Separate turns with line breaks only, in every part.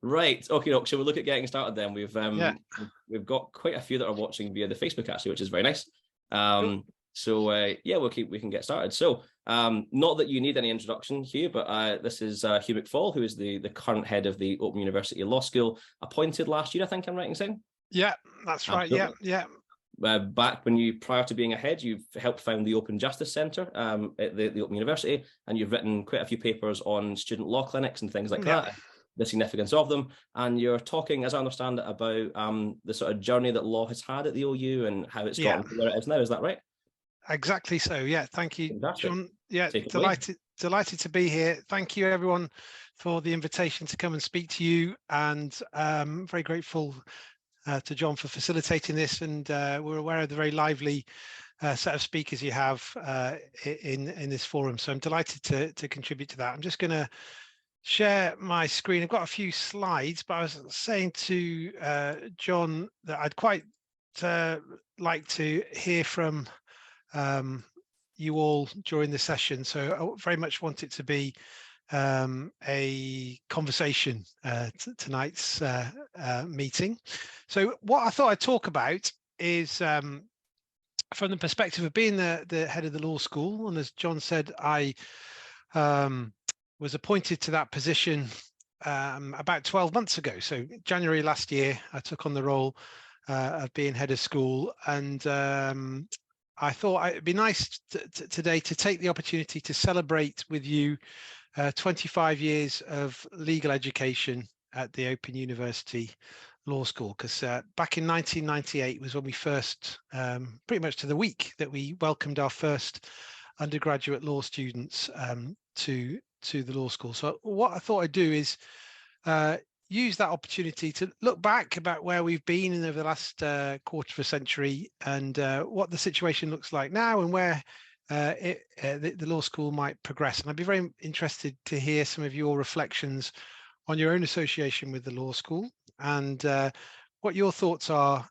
Right. Okay, doc. So we'll look at getting started then. We've got quite a few that are watching via the Facebook actually, which is very nice.
Cool.
So yeah, we can get started. So not that you need any introduction, Hugh, but this is Hugh McFaul, who is the current head of the Open University Law School, appointed last year, I think I'm right in saying.
Yeah, that's right.
Absolutely.
Yeah.
Back when prior to being a head, you've helped found the Open Justice Centre at the Open University, and you've written quite a few papers on student law clinics and things like that, the significance of them. And you're talking, as I understand it, about the sort of journey that law has had at the OU and how it's gotten to where it is now. Is that right?
Exactly so. Yeah, thank you,
Fantastic.
John. Yeah, delighted to be here. Thank you, everyone, for the invitation to come and speak to you, and very grateful to John for facilitating this, and we're aware of the very lively set of speakers you have in this forum, so I'm delighted to contribute to that. I'm just going to share my screen. I've got a few slides, but I was saying to John that I'd quite like to hear from you all during the session, so I very much want it to be a conversation tonight's meeting. So what I thought I'd talk about is from the perspective of being the head of the law school, and as John said, I was appointed to that position about 12 months ago. So January last year, I took on the role of being head of school, and I thought it'd be nice today to take the opportunity to celebrate with you 25 years of legal education at the Open University Law School, because back in 1998 was when we first, pretty much to the week, that we welcomed our first undergraduate law students to the law school. So what I thought I'd do is use that opportunity to look back about where we've been in over the last quarter of a century, and what the situation looks like now, and where the law school might progress. And I'd be very interested to hear some of your reflections on your own association with the law school, and what your thoughts are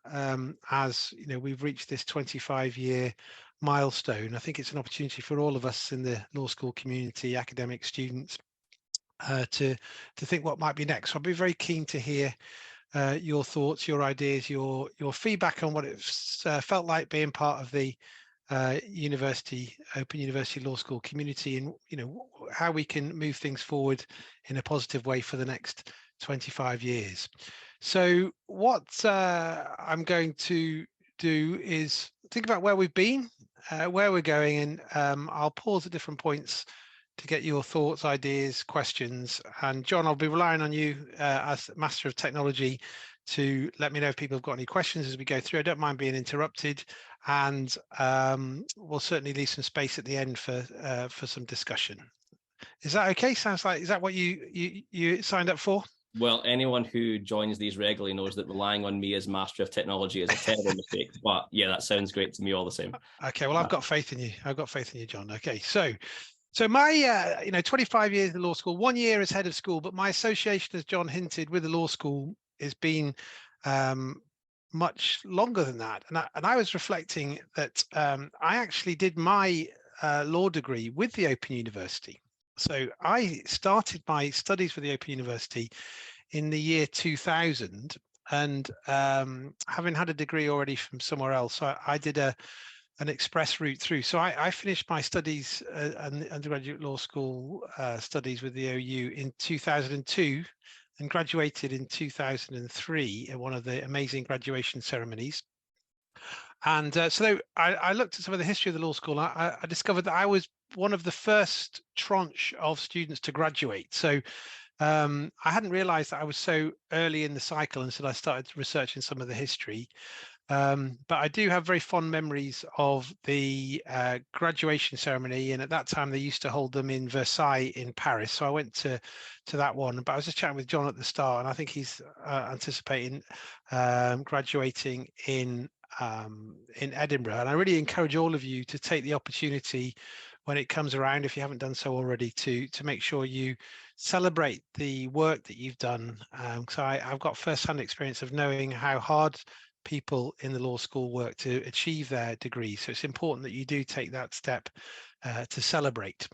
as we've reached this 25-year milestone. I think it's an opportunity for all of us in the law school community, academic students, to think what might be next. So I'd be very keen to hear your thoughts, your ideas, your feedback on what it's felt like being part of the Open University Law School community, and how we can move things forward in a positive way for the next 25 years. So what I'm going to do is think about where we've been, where we're going, and I'll pause at different points to get your thoughts, ideas, questions. And John, I'll be relying on you as Master of Technology to let me know if people have got any questions as we go through. I don't mind being interrupted, and we'll certainly leave some space at the end for some discussion. Is that okay? Sounds like, is that what you signed up for?
Well, anyone who joins these regularly knows that relying on me as Master of Technology is a terrible mistake. But yeah, that sounds great to me all the same.
Okay, well, I've got faith in you. I've got faith in you, John. Okay, so my 25 years in law school, 1 year as head of school, but my association, as John hinted, with the law school has been much longer than that. And I was reflecting that I actually did my law degree with the Open University. So I started my studies with the Open University in the year 2000, and having had a degree already from somewhere else, so I did an express route through. So I finished my studies, undergraduate law school studies with the OU in 2002, and graduated in 2003 at one of the amazing graduation ceremonies. And so I looked at some of the history of the law school. I discovered that I was one of the first tranche of students to graduate. So I hadn't realized that I was so early in the cycle until I started researching some of the history. But I do have very fond memories of the graduation ceremony, and at that time they used to hold them in Versailles in Paris. So I went to that one. But I was just chatting with John at the start, and I think he's anticipating graduating in Edinburgh. And I really encourage all of you to take the opportunity when it comes around, if you haven't done so already, to make sure you celebrate the work that you've done. So I've got first-hand experience of knowing how hard people in the law school work to achieve their degree. So it's important that you do take that step to celebrate.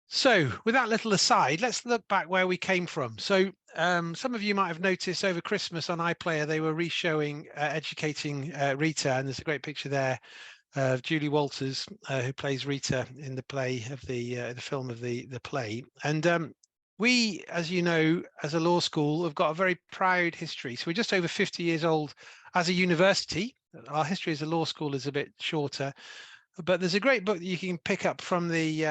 So with that little aside, let's look back where we came from. So some of you might have noticed over Christmas on iPlayer, they were re-showing Educating Rita, and there's a great picture there of Julie Walters, who plays Rita in the play of the film of the play. And we, as you know, as a law school, have got a very proud history. So we're just over 50 years old as a university. Our history as a law school is a bit shorter, but there's a great book that you can pick up from the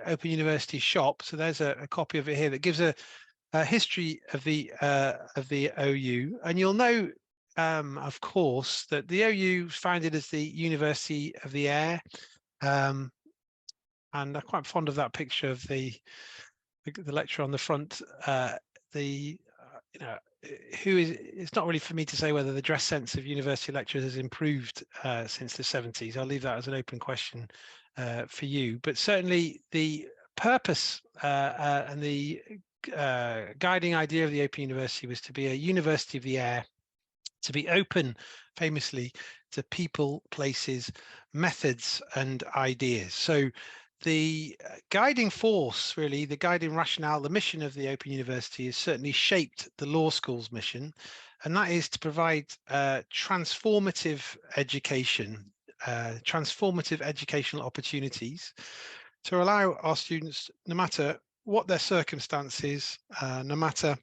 Open University shop. So there's a copy of it here that gives a history of the OU, and you'll know, of course, that the OU was founded as the University of the Air, and I'm quite fond of that picture of the lecturer on the front. You know, who is? It's not really for me to say whether the dress sense of university lecturers has improved since the 70s. I'll leave that as an open question for you. But certainly the purpose and the guiding idea of the Open University was to be a university of the air, to be open, famously, to people, places, methods, and ideas. So the guiding force, really, the guiding rationale, the mission of the Open University has certainly shaped the law school's mission, and that is to provide transformative education, transformative educational opportunities to allow our students, no matter what their circumstances, no matter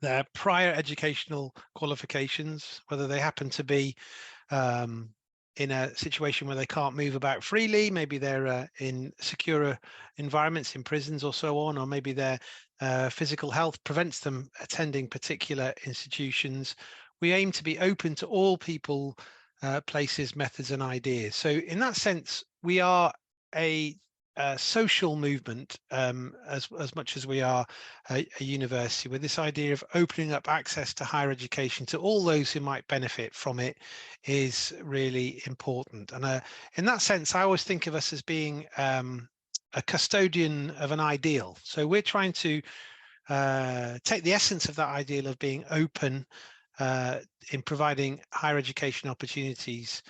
their prior educational qualifications, whether they happen to be in a situation where they can't move about freely, maybe they're in secure environments, in prisons or so on, or maybe their physical health prevents them attending particular institutions. We aim to be open to all people, places, methods, and ideas. So in that sense, we are a social movement as much as we are a university, with this idea of opening up access to higher education to all those who might benefit from it is really important. And in that sense, I always think of us as being a custodian of an ideal. So we're trying to take the essence of that ideal of being open in providing higher education opportunities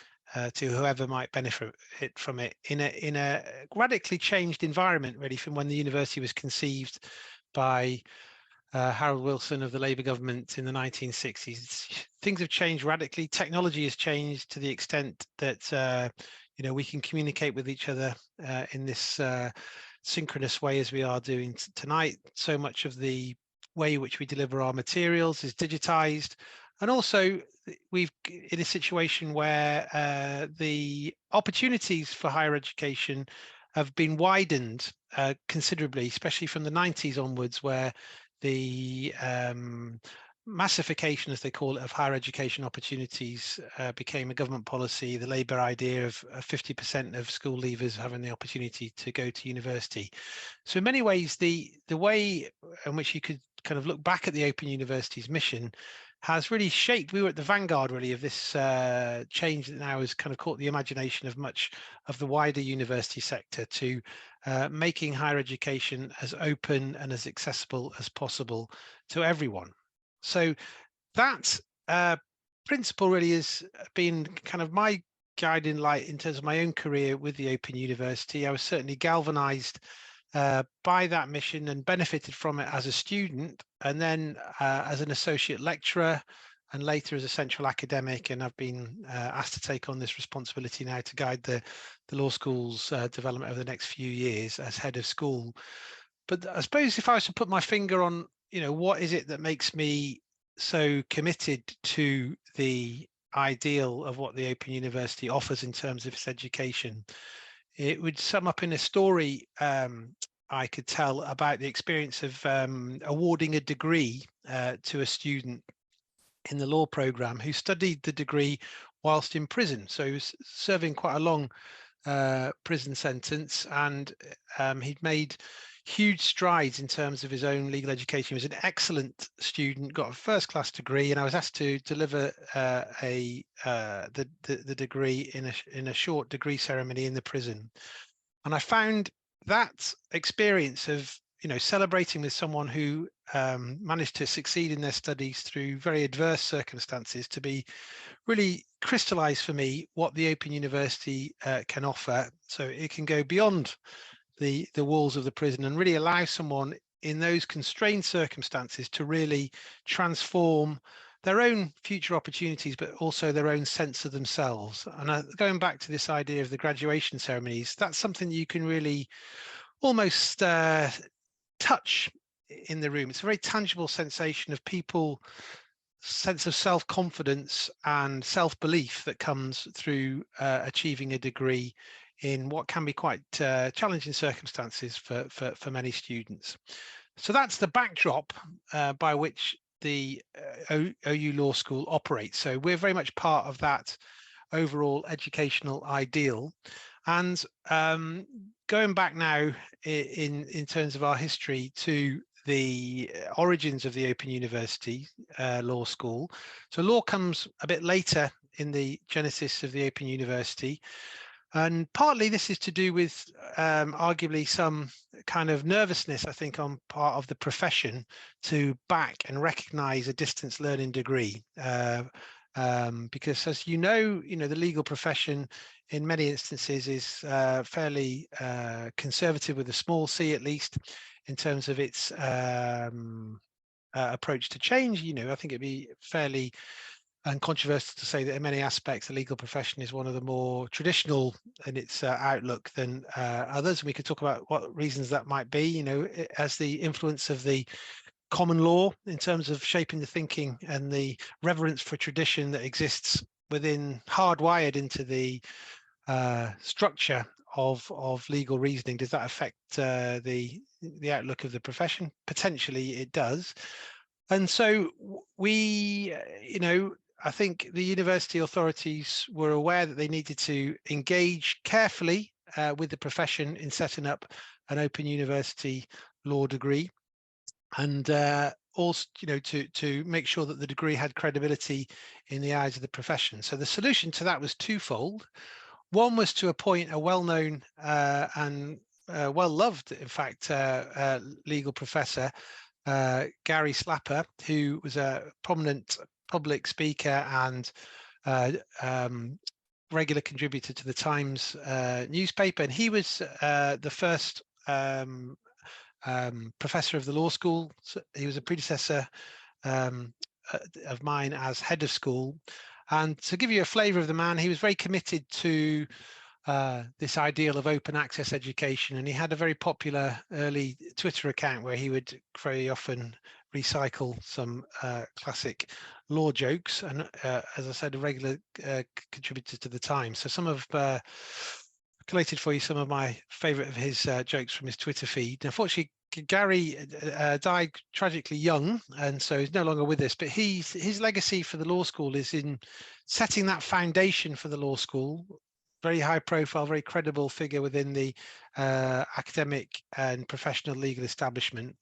to whoever might benefit from it in a radically changed environment, really, from when the university was conceived by Harold Wilson of the Labour government in the 1960s. Things have changed radically. Technology has changed to the extent that you know, we can communicate with each other in this synchronous way as we are doing tonight. So much of the way in which we deliver our materials is digitized. And also, we've in a situation where the opportunities for higher education have been widened considerably, especially from the 90s onwards, where the massification, as they call it, of higher education opportunities became a government policy. The Labour idea of 50% of school leavers having the opportunity to go to university. So in many ways, the way in which you could kind of look back at the Open University's mission has really shaped. We were at the vanguard, really, of this change that now has kind of caught the imagination of much of the wider university sector to making higher education as open and as accessible as possible to everyone. So that principle really has been kind of my guiding light in terms of my own career with the Open University. I was certainly galvanized by that mission and benefited from it as a student, and then as an associate lecturer, and later as a central academic. And I've been asked to take on this responsibility now to guide the law school's development over the next few years as head of school. But I suppose if I was to put my finger on, you know, what is it that makes me so committed to the ideal of what the Open University offers in terms of its education, it would sum up in a story I could tell about the experience of awarding a degree to a student in the law program who studied the degree whilst in prison. So he was serving quite a long prison sentence, and he'd made huge strides in terms of his own legal education. He was an excellent student, got a first-class degree, and I was asked to deliver the degree in a short degree ceremony in the prison. And I found that experience of, you know, celebrating with someone who managed to succeed in their studies through very adverse circumstances to be really crystallized for me what the Open University can offer. So it can go beyond the walls of the prison and really allow someone in those constrained circumstances to really transform their own future opportunities, but also their own sense of themselves. And going back to this idea of the graduation ceremonies, that's something you can really almost touch in the room. It's a very tangible sensation of people, sense of self-confidence and self-belief that comes through achieving a degree in what can be quite challenging circumstances for many students. So that's the backdrop by which the OU Law School operates. So we're very much part of that overall educational ideal. And going back now in terms of our history to the origins of the Open University Law School. So law comes a bit later in the genesis of the Open University. And partly this is to do with arguably some kind of nervousness, I think, on part of the profession to back and recognize a distance learning degree. Because as you know, the legal profession in many instances is fairly conservative, with a small c at least, in terms of its approach to change. I think it'd be fairly uncontroversial to say that in many aspects the legal profession is one of the more traditional in its outlook than others. And we could talk about what reasons that might be, as the influence of the common law in terms of shaping the thinking and the reverence for tradition that exists within, hardwired into the structure of legal reasoning. Does that affect the outlook of the profession? Potentially it does. And so we, I think the university authorities were aware that they needed to engage carefully with the profession in setting up an Open University law degree, and also, to make sure that the degree had credibility in the eyes of the profession. So the solution to that was twofold. One was to appoint a well-known and well-loved, in fact, legal professor, Gary Slapper, who was a prominent public speaker and regular contributor to the Times newspaper. And he was the first professor of the law school. So he was a predecessor of mine as head of school. And to give you a flavour of the man, he was very committed to this ideal of open access education, and he had a very popular early Twitter account where he would very often recycle some classic law jokes, and as I said, a regular contributor to the Times. So some of collated for you some of my favourite of his jokes from his Twitter feed. Unfortunately, Gary died tragically young, and so he's no longer with us, but his legacy for the law school is in setting that foundation for the law school. Very high profile, very credible figure within the academic and professional legal establishment.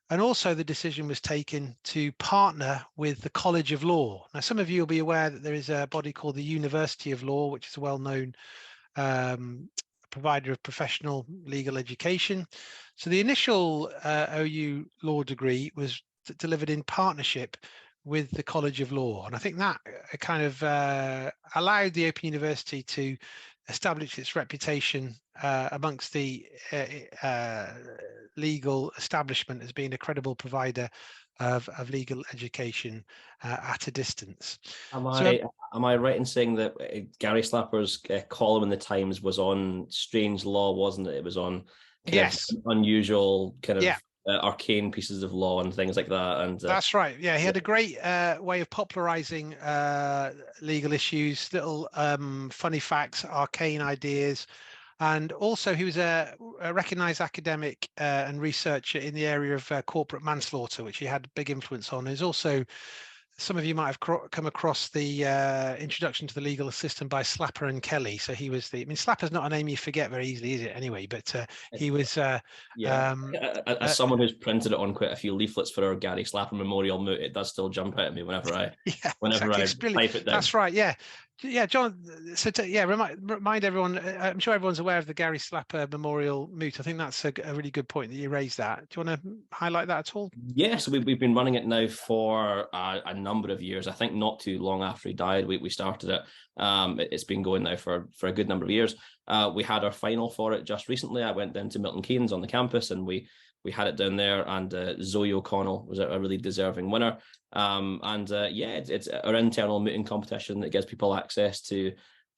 And also the decision was taken to partner with the College of Law. Now, some of you will be aware that there is a body called the University of Law, which is a well-known provider of professional legal education. So the initial OU law degree was delivered in partnership with the College of Law. And I think that kind of allowed the Open University to establish its reputation amongst the legal establishment as being a credible provider of legal education at a distance.
Am I right in saying that Gary Slapper's column in the Times was on strange law, wasn't it? It was on unusual kind of arcane pieces of law and things like that. And
that's right. Yeah, he had a great way of popularizing legal issues, little funny facts, arcane ideas. And also he was a recognized academic and researcher in the area of corporate manslaughter, which he had a big influence on. There's also, some of you might have come across the introduction to the legal system by Slapper and Kelly. So he was Slapper's not a name you forget very easily, is it? Anyway, but he was...
as someone who's printed it on quite a few leaflets for our Gary Slapper Memorial Moot, it does still jump out at me whenever I type it down.
That's right, yeah. Yeah, John, so remind everyone, I'm sure everyone's aware of the Gary Slapper Memorial Moot. I think that's a really good point that you raised that. Do you want to highlight that at all?
Yes, we've been running it now for a number of years. I think not too long after he died, we started it. It's been going now for a good number of years. We had our final for it just recently. I went down to Milton Keynes on the campus, and we had it down there, and Zoe O'Connell was a really deserving winner. It's our internal mooting competition that gives people access to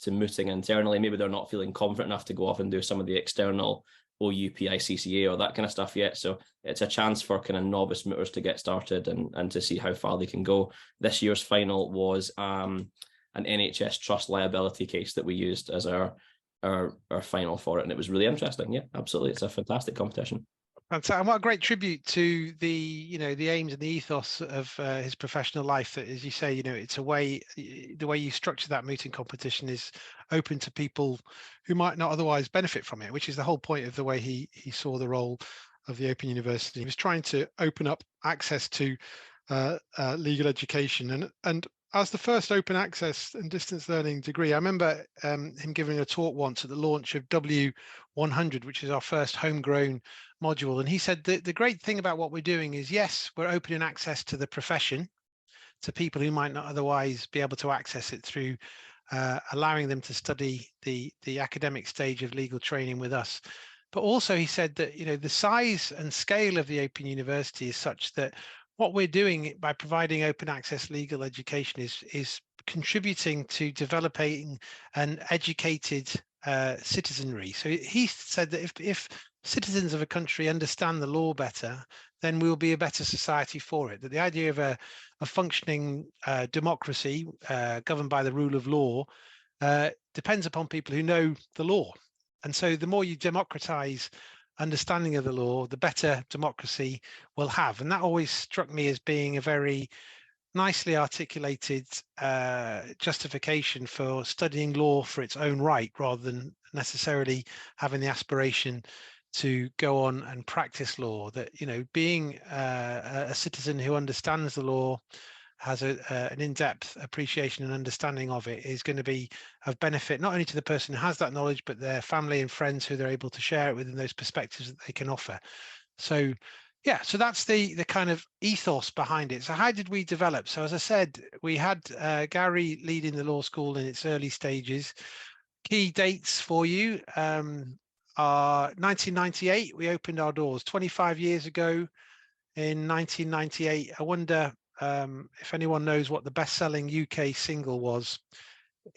mooting internally. Maybe they're not feeling confident enough to go off and do some of the external OUPICCA or that kind of stuff yet. So it's a chance for kind of novice mooters to get started and to see how far they can go. This year's final was an NHS trust liability case that we used as our final for it, and it was really interesting. Yeah, absolutely. It's a fantastic competition.
Fantastic. And what a great tribute to the aims and the ethos of his professional life. That, as you say, it's a way, the way you structure that mooting competition is open to people who might not otherwise benefit from it, which is the whole point of the way he saw the role of the Open University. He was trying to open up access to legal education, and as the first open access and distance learning degree, I remember him giving a talk once at the launch of W100, which is our first homegrown module. And he said that the great thing about what we're doing is, yes, we're opening access to the profession, to people who might not otherwise be able to access it through allowing them to study the academic stage of legal training with us. But also he said that, the size and scale of the Open University is such that what we're doing by providing open access legal education is contributing to developing an educated citizenry. So he said that if citizens of a country understand the law better, then we'll be a better society for it. That the idea of a functioning democracy governed by the rule of law depends upon people who know the law. And so the more you democratize understanding of the law, the better democracy will have. And that always struck me as being a very nicely articulated justification for studying law for its own right, rather than necessarily having the aspiration to go on and practice law. That, being a citizen who understands the law, has an in-depth appreciation and understanding of it, is going to be of benefit not only to the person who has that knowledge, but their family and friends who they're able to share it with, and those perspectives that they can offer. So yeah, so that's the kind of ethos behind it. So how did we develop? So as I said, we had Gary leading the law school in its early stages. Key dates for you are 1998, we opened our doors. 25 years ago in 1998, I wonder if anyone knows what the best-selling UK single was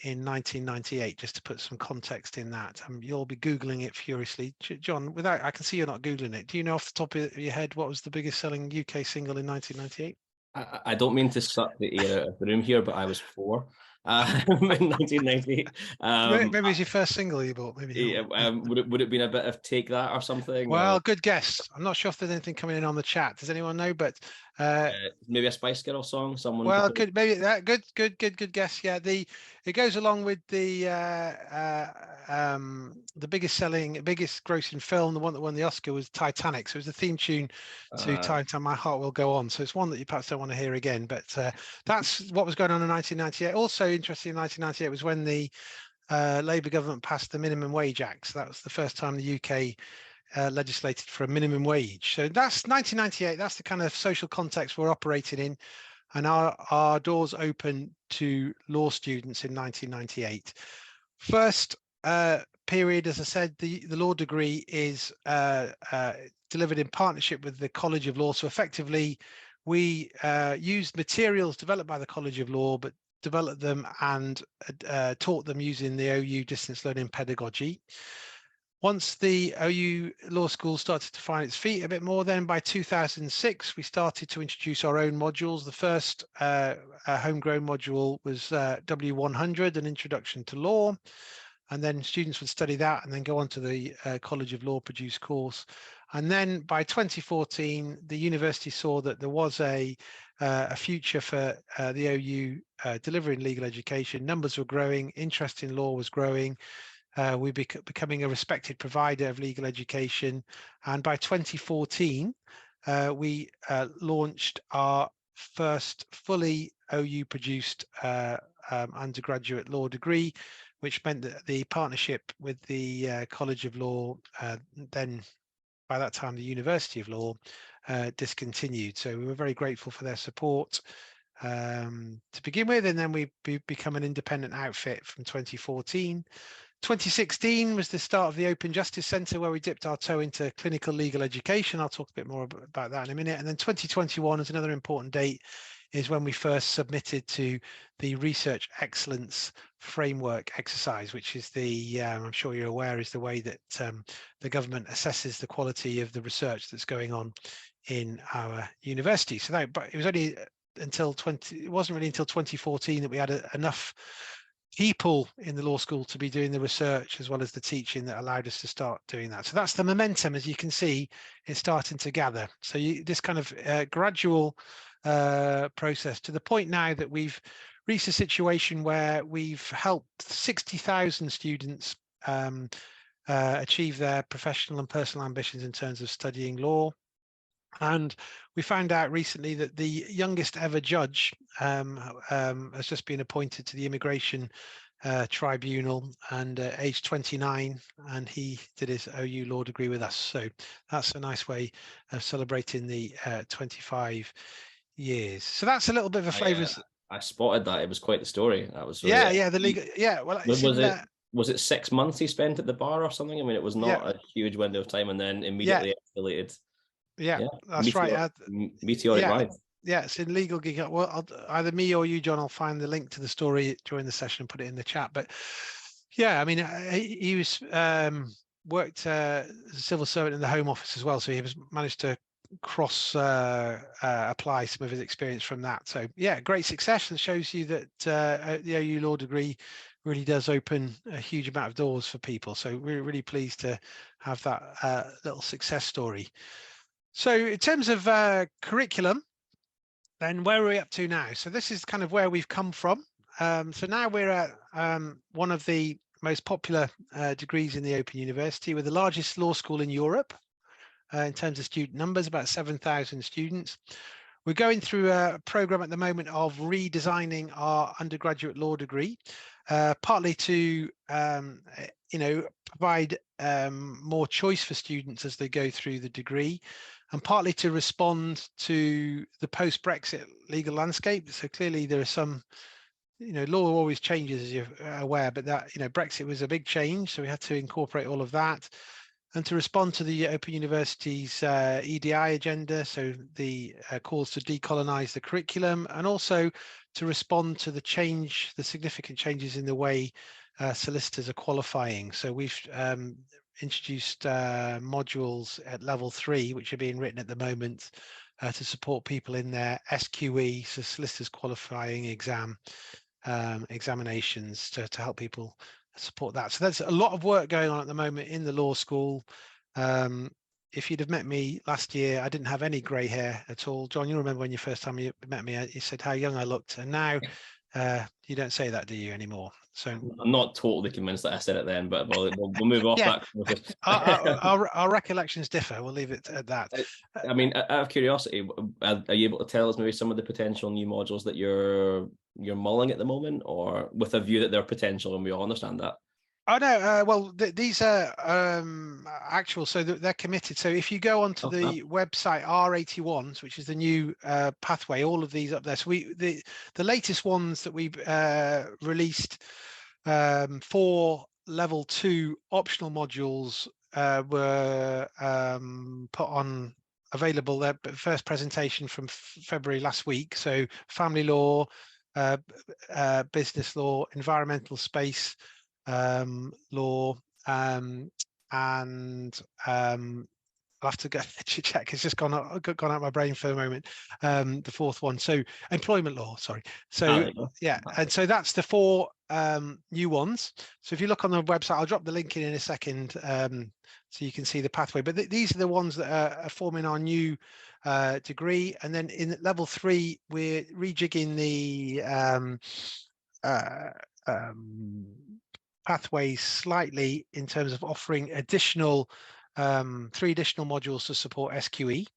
in 1998, just to put some context in that. You'll be Googling it furiously. John, I can see you're not Googling it. Do you know off the top of your head what was the biggest selling UK single in 1998?
I don't mean to suck the air out of the room here, but I was 4 in 1998.
Maybe it's your first single you bought. Maybe.
Yeah, would it been a bit of Take That or something?
Well,
or?
Good guess. I'm not sure if there's anything coming in on the chat. Does anyone know? But
maybe a Spice Girl song. Someone.
Well, maybe that. Good guess. Yeah, it goes along with the biggest grossing film. The one that won the Oscar was Titanic. So it was the theme tune to Time My Heart Will Go On. So it's one that you perhaps don't want to hear again. But that's what was going on in 1998. Also interesting in 1998 was when the Labour government passed the Minimum Wage Act. So that was the first time the UK legislated for a minimum wage. So that's 1998. That's the kind of social context we're operating in. And our doors open to law students in 1998. First period, as I said, the law degree is delivered in partnership with the College of Law. So effectively, we used materials developed by the College of Law, but developed them and taught them using the OU distance learning pedagogy. Once the OU Law School started to find its feet a bit more, then by 2006, we started to introduce our own modules. The first homegrown module was W100, an introduction to law. And then students would study that and then go on to the College of Law produced course. And then by 2014, the university saw that there was a future for the OU delivering legal education. Numbers were growing, interest in law was growing. We becoming a respected provider of legal education. And by 2014, we launched our first fully OU produced undergraduate law degree, which meant that the partnership with the College of Law, then by that time the University of Law, discontinued. So we were very grateful for their support to begin with, and then we become an independent outfit from 2014. 2016 was the start of the Open Justice Centre, where we dipped our toe into clinical legal education. I'll talk a bit more about that in a minute. And then 2021 is another important date, is when we first submitted to the Research Excellence Framework exercise, which is the, I'm sure you're aware, is the way that the government assesses the quality of the research that's going on in our university. So that, but it was only until it wasn't really until 2014 that we had enough people in the law school to be doing the research as well as the teaching that allowed us to start doing that. So that's the momentum, as you can see, it's starting to gather. So this kind of gradual process, to the point now that we've reached a situation where we've helped 60,000 students achieve their professional and personal ambitions in terms of studying law. And we found out recently that the youngest ever judge has just been appointed to the immigration tribunal, and age 29, and he did his OU law degree with us. So that's a nice way of celebrating the 25 years. So that's a little bit of a flavour.
I spotted that. It was quite the story. That was
really, yeah, the legal, yeah. Well,
was it 6 months he spent at the bar or something? I mean, it was not a huge window of time, and then immediately escalated.
Yeah, that's right.
Meteoric rise.
Yeah, it's in Legal Geek. Well, either me or you, John, will find the link to the story during the session and put it in the chat. But yeah, I mean, he was worked as a civil servant in the Home Office as well, so he was managed to cross apply some of his experience from that. So yeah, great success, and shows you that the OU law degree really does open a huge amount of doors for people. So we're really pleased to have that little success story. So in terms of curriculum, then where are we up to now? So this is kind of where we've come from. So now we're at one of the most popular degrees in the Open University. We're the largest law school in Europe in terms of student numbers, about 7,000 students. We're going through a program at the moment of redesigning our undergraduate law degree, partly to provide more choice for students as they go through the degree, and partly to respond to the post-Brexit legal landscape. So clearly there are some, law always changes, as you're aware, but that, Brexit was a big change. So we had to incorporate all of that. And to respond to the Open University's EDI agenda, so the calls to decolonize the curriculum, and also to respond to the significant changes in the way solicitors are qualifying. So we've introduced modules at level 3, which are being written at the moment to support people in their SQE, so solicitors qualifying examinations, to help people support that. So there's a lot of work going on at the moment in the law school. If you'd have met me last year, I didn't have any grey hair at all. John, you remember when you first time you met me, you said how young I looked, and now you don't say that, do you, anymore? So
I'm not totally convinced that I said it then, but we'll move off that.
Our recollections differ. We'll leave it at that.
I mean, out of curiosity, are you able to tell us maybe some of the potential new modules that you're mulling at the moment, or with a view that they're potential, and we all understand that?
Oh no, well, these are actual, so they're committed. So if you go onto the website R81s, which is the new pathway, all of these up there. So the latest ones that we've released for level 2 optional modules were put on available. Their first presentation from February last week. So family law, business law, environmental space law, and I'll have to go to check. It's just gone out my brain for the moment. The fourth one, so employment law. Sorry. So yeah, and so that's the 4 new ones. So if you look on the website, I'll drop the link in a second, so you can see the pathway. But these are the ones that are forming our new degree. And then in level 3, we're rejigging the pathways slightly in terms of offering additional 3 additional modules to support SQE1,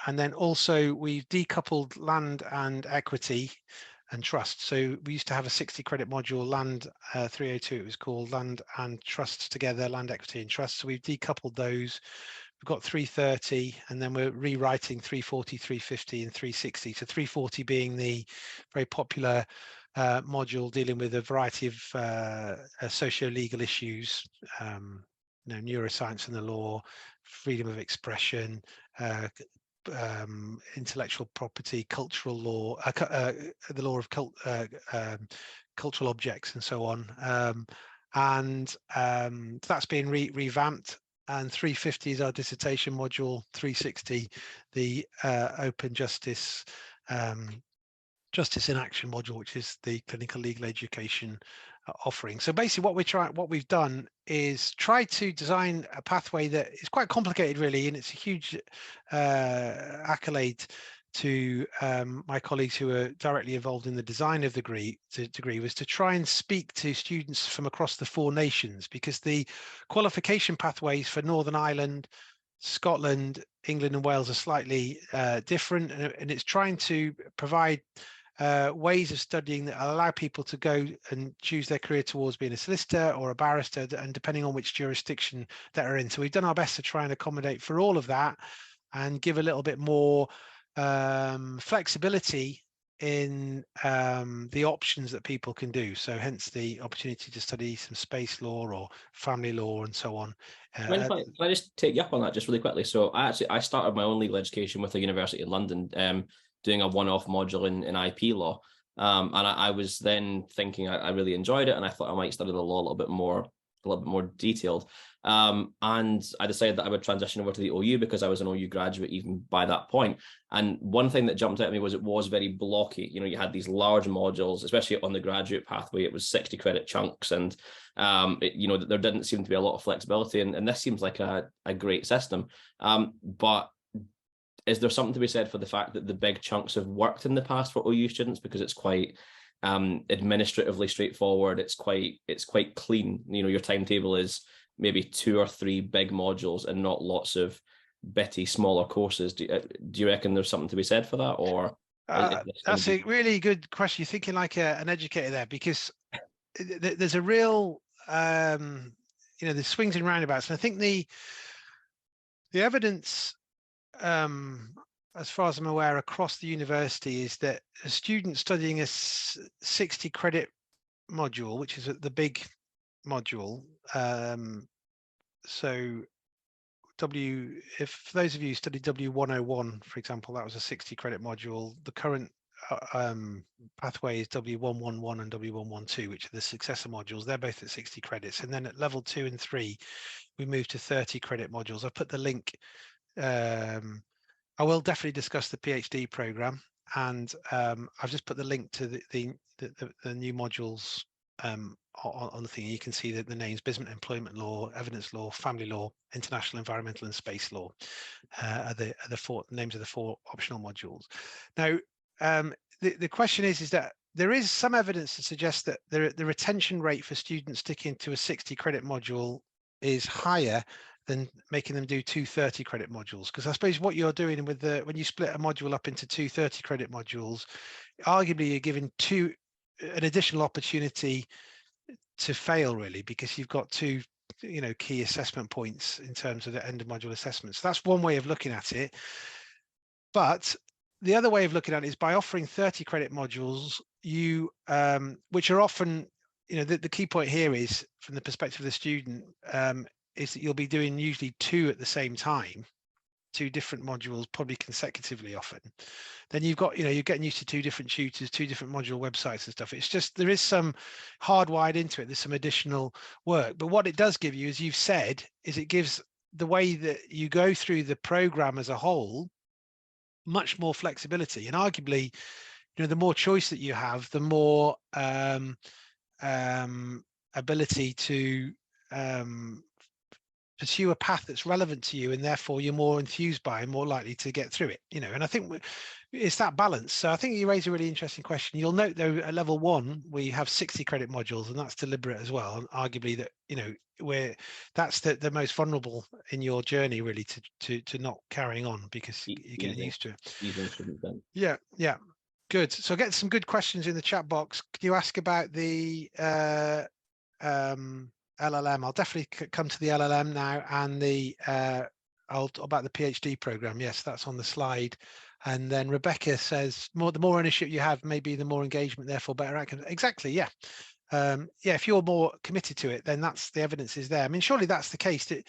and then also we've decoupled land and equity and trust. So we used to have a 60 credit module, land 302 it was called, land and trust together, land, equity and trust. So we've decoupled those. We've got 330, and then we're rewriting 340, 350 and 360. So 340 being the very popular module dealing with a variety of socio-legal issues, neuroscience and the law, freedom of expression, intellectual property, cultural law, the law of cultural objects, and so on. That's been revamped. And 350 is our dissertation module. 360, the open justice in action module, which is the clinical legal education offering. So basically what we've done is try to design a pathway that is quite complicated really, and it's a huge accolade to my colleagues who are directly involved in the design of the degree was to try and speak to students from across the 4 nations, because the qualification pathways for Northern Ireland, Scotland, England and Wales are slightly different, and it's trying to provide ways of studying that allow people to go and choose their career towards being a solicitor or a barrister, and depending on which jurisdiction that are in. So we've done our best to try and accommodate for all of that and give a little bit more flexibility in the options that people can do. So hence the opportunity to study some space law or family law and so on.
Can I just take you up on that just really quickly? So I started my own legal education with a university in London, doing a one-off module in IP law. And I was then thinking I really enjoyed it, and I thought I might study the law a little bit more detailed. And I decided that I would transition over to the OU because I was an OU graduate even by that point. And one thing that jumped out at me was it was very blocky. You had these large modules, especially on the graduate pathway. It was 60 credit chunks, and there didn't seem to be a lot of flexibility. And this seems like a great system. But is there something to be said for the fact that the big chunks have worked in the past for OU students because it's quite administratively straightforward? It's quite clean. Your timetable is maybe 2 or 3 big modules and not lots of bitty smaller courses. Do you reckon there's something to be said for that, or
that's a really good question? You're thinking like an educator there, because there's a real there's swings and roundabouts, and I think the evidence as far as I'm aware across the university is that a student studying a 60 credit module, which is the big module, so if those of you studied W101, for example, that was a 60 credit module. The current pathway is W111 and W112, which are the successor modules. They're both at 60 credits. And then at level 2 and 3, we move to 30 credit modules. I've put the link. I will definitely discuss the PhD program, and I've just put the link to the new modules on the thing. You can see that the names: business and employment law, evidence law, family law, international, environmental and space law are the 4 names of the 4 optional modules. Now the question is that there is some evidence to suggest that the retention rate for students sticking to a 60 credit module is higher than making them do 2 30 credit modules, because I suppose what you're doing with when you split a module up into 2 30 credit modules, arguably you're giving an additional opportunity to fail, really, because you've got 2 key assessment points in terms of the end of module assessments. So that's one way of looking at it. But the other way of looking at it is by offering 30 credit modules, which are often, the key point here is, from the perspective of the student, is that you'll be doing usually 2 at the same time, 2 different modules, probably consecutively often. Then you've got, you're getting used to 2 different tutors, 2 different module websites and stuff. It's just, there is some hardwired into it. There's some additional work. But what it does give you, as you've said, is it gives the way that you go through the program as a whole much more flexibility. And arguably, the more choice that you have, the more ability to pursue a path that's relevant to you, and therefore you're more enthused by and more likely to get through it. And I think it's that balance. So I think you raise a really interesting question. You'll note, though, at level 1 we have 60 credit modules, and that's deliberate as well. And arguably that that's the most vulnerable in your journey, really, to not carrying on, because you're getting used to it. Yeah, good. So get some good questions in the chat box. Can you ask about the LLM? I'll definitely come to the LLM now, and about the PhD program. Yes, that's on the slide. And then Rebecca says, the more ownership you have, maybe the more engagement, therefore better outcomes. Exactly, yeah. Yeah, if you're more committed to it, then that's the evidence is there. I mean, surely that's the case that,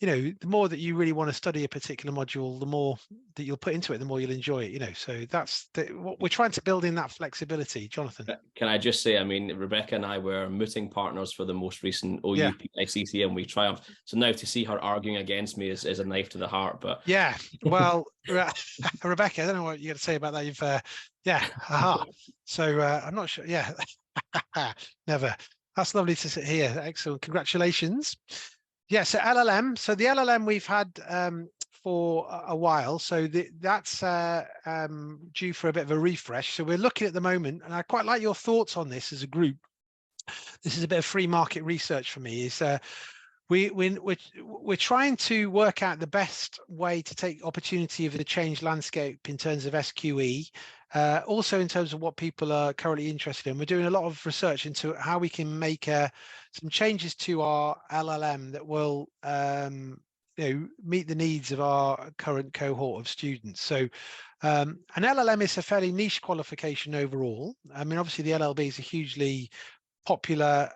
you know, the more that you really want to study a particular module, the more that you'll put into it, the more you'll enjoy it, you know. So that's what we're trying to build in, that flexibility. Johnathan.
Can I just say, I mean, Rebecca and I were mooting partners for the most recent
Yeah.
OUPICC, and we triumphed. So now to see her arguing against me is a knife to the heart. But
yeah, well, Rebecca, I don't know what you're going to say about that. You've yeah, aha. So I'm not sure. Yeah, never. That's lovely to sit here. Excellent. Congratulations. Yeah, so LLM. So the LLM we've had for a while. So that's due for a bit of a refresh. So we're looking at the moment, and I quite like your thoughts on this as a group. This is a bit of free market research for me. Is we're trying to work out the best way to take opportunity of the changed landscape in terms of SQE, also in terms of what people are currently interested in. We're doing a lot of research into how we can make some changes to our LLM that will meet the needs of our current cohort of students. So an LLM is a fairly niche qualification overall. I mean, obviously the LLB is a hugely popular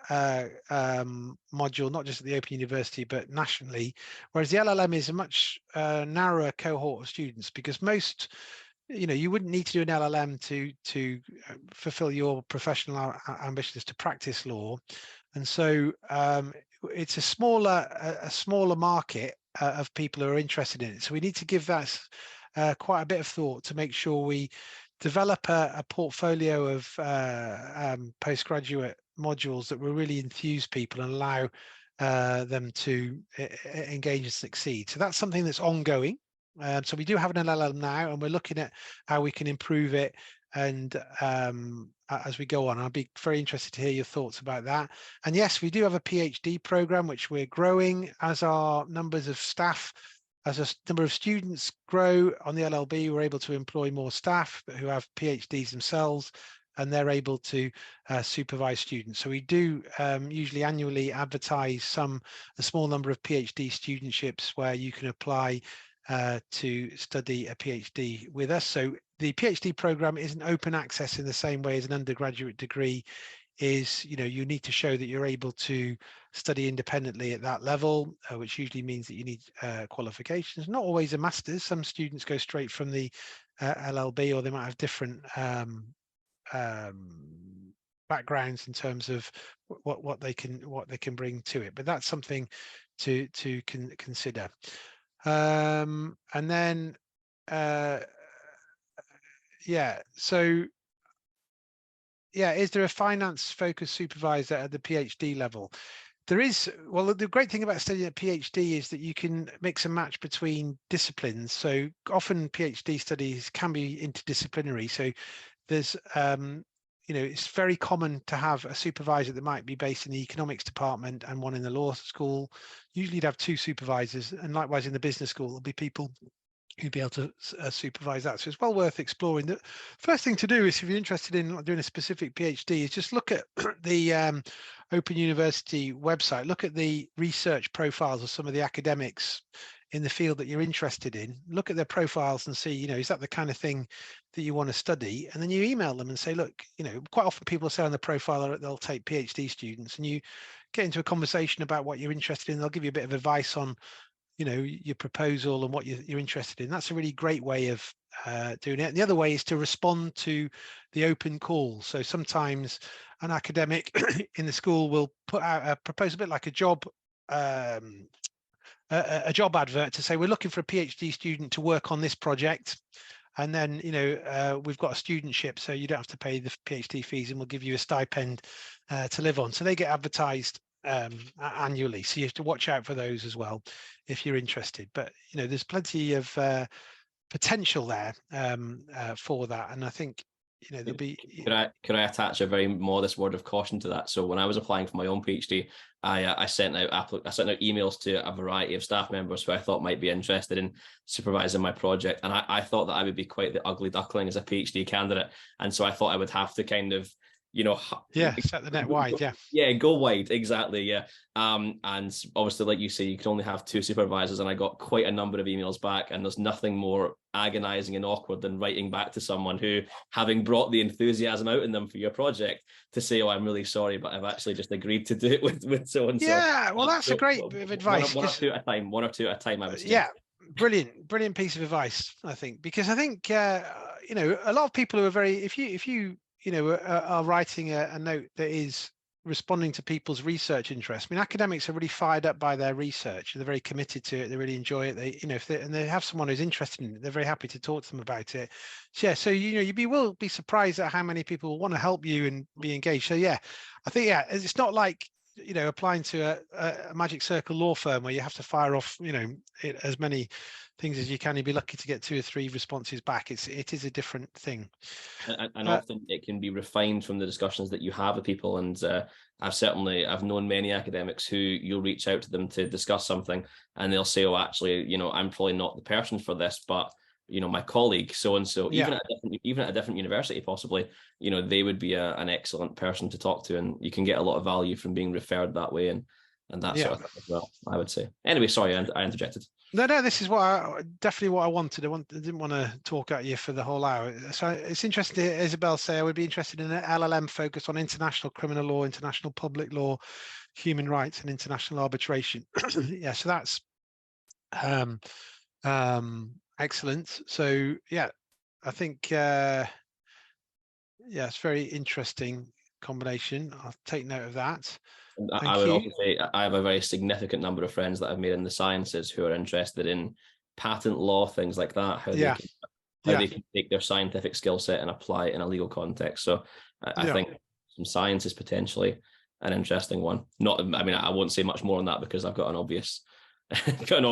module, not just at the Open University, but nationally, whereas the LLM is a much narrower cohort of students, because most, you wouldn't need to do an LLM to fulfill your professional ambitions to practice law. And so it's a smaller market of people who are interested in it. So we need to give that quite a bit of thought to make sure we develop a portfolio of postgraduate modules that will really enthuse people and allow them to engage and succeed. So that's something that's ongoing. So we do have an LLM now, and we're looking at how we can improve it. And as we go on, I'll be very interested to hear your thoughts about that. And yes, we do have a PhD program, which we're growing as our numbers of staff. As a number of students grow on the LLB, we're able to employ more staff who have PhDs themselves, and they're able to supervise students. So we do usually annually advertise a small number of PhD studentships where you can apply to study a PhD with us. So the PhD program isn't open access in the same way as an undergraduate degree is. You need to show that you're able to study independently at that level, which usually means that you need qualifications. Not always a master's. Some students go straight from the LLB, or they might have different backgrounds in terms of what they can bring to it. But that's something to consider. And then so is there a finance focused supervisor at the PhD level? There is. Well, the great thing about studying at PhD is that you can mix and match between disciplines. So often PhD studies can be interdisciplinary. So there's it's very common to have a supervisor that might be based in the economics department and one in the law school. Usually you'd have two supervisors, and likewise in the business school there'll be people who'd be able to supervise that. So it's well worth exploring. The first thing to do is, if you're interested in doing a specific PhD, is just look at the Open University website, look at the research profiles of some of the academics in the field that you're interested in, look at their profiles and see, is that the kind of thing that you want to study? And then you email them and say, look, quite often people say on the profile that they'll take PhD students, and you get into a conversation about what you're interested in. They'll give you a bit of advice on your proposal and what you're interested in. That's a really great way of doing it. And the other way is to respond to the open call. So sometimes an academic in the school will put out a proposal, a bit like a job advert, to say we're looking for a PhD student to work on this project. And then, we've got a studentship, so you don't have to pay the PhD fees, and we'll give you a stipend to live on. So they get advertised annually. So you have to watch out for those as well if you're interested. But, there's plenty of potential there for that. And I think, there'll be...
Could I attach a very modest word of caution to that? So when I was applying for my own PhD, I sent out emails to a variety of staff members who I thought might be interested in supervising my project. And I thought that I would be quite the ugly duckling as a PhD candidate. And so I thought I would have to kind of
set the net wide.
Go wide, exactly. And obviously, like you say, you can only have 2 supervisors, and I got quite a number of emails back, and there's nothing more agonizing and awkward than writing back to someone who, having brought the enthusiasm out in them for your project, to say, oh, I'm really sorry, but I've actually just agreed to do it with so and so.
Well, that's a great bit of advice.
One or two at a time, I would say.
Brilliant piece of advice, I think, because I think a lot of people who are very, if you are writing a note that is responding to people's research interests. I mean, academics are really fired up by their research. They're very committed to it. They really enjoy it. They, and they have someone who's interested in it, they're very happy to talk to them about it. So you will be surprised at how many people want to help you and be engaged. So I think it's not like applying to a magic circle law firm where you have to fire off as many things as you can. You'd be lucky to get 2 or 3 responses back. It is a different thing,
and often it can be refined from the discussions that you have with people. And I've known many academics who you'll reach out to them to discuss something, and they'll say, oh, actually, I'm probably not the person for this, but my colleague so and so, even at a different university, possibly, they would be an excellent person to talk to, and you can get a lot of value from being referred that way, and that sort of thing as well, I would say. Anyway, sorry, I interjected.
No, this is definitely what I wanted. I didn't want to talk at you for the whole hour. So it's interesting to hear Isabel say I would be interested in an LLM focused on international criminal law, international public law, human rights, and international arbitration. So that's excellent. So I think it's very interesting combination. I'll take note of that.
I would also say I have a very significant number of friends that I've made in the sciences who are interested in patent law, things like that, how they can take their scientific skill set and apply it in a legal context. So I think some science is potentially an interesting one. I won't say much more on that because I've got an obvious I've got an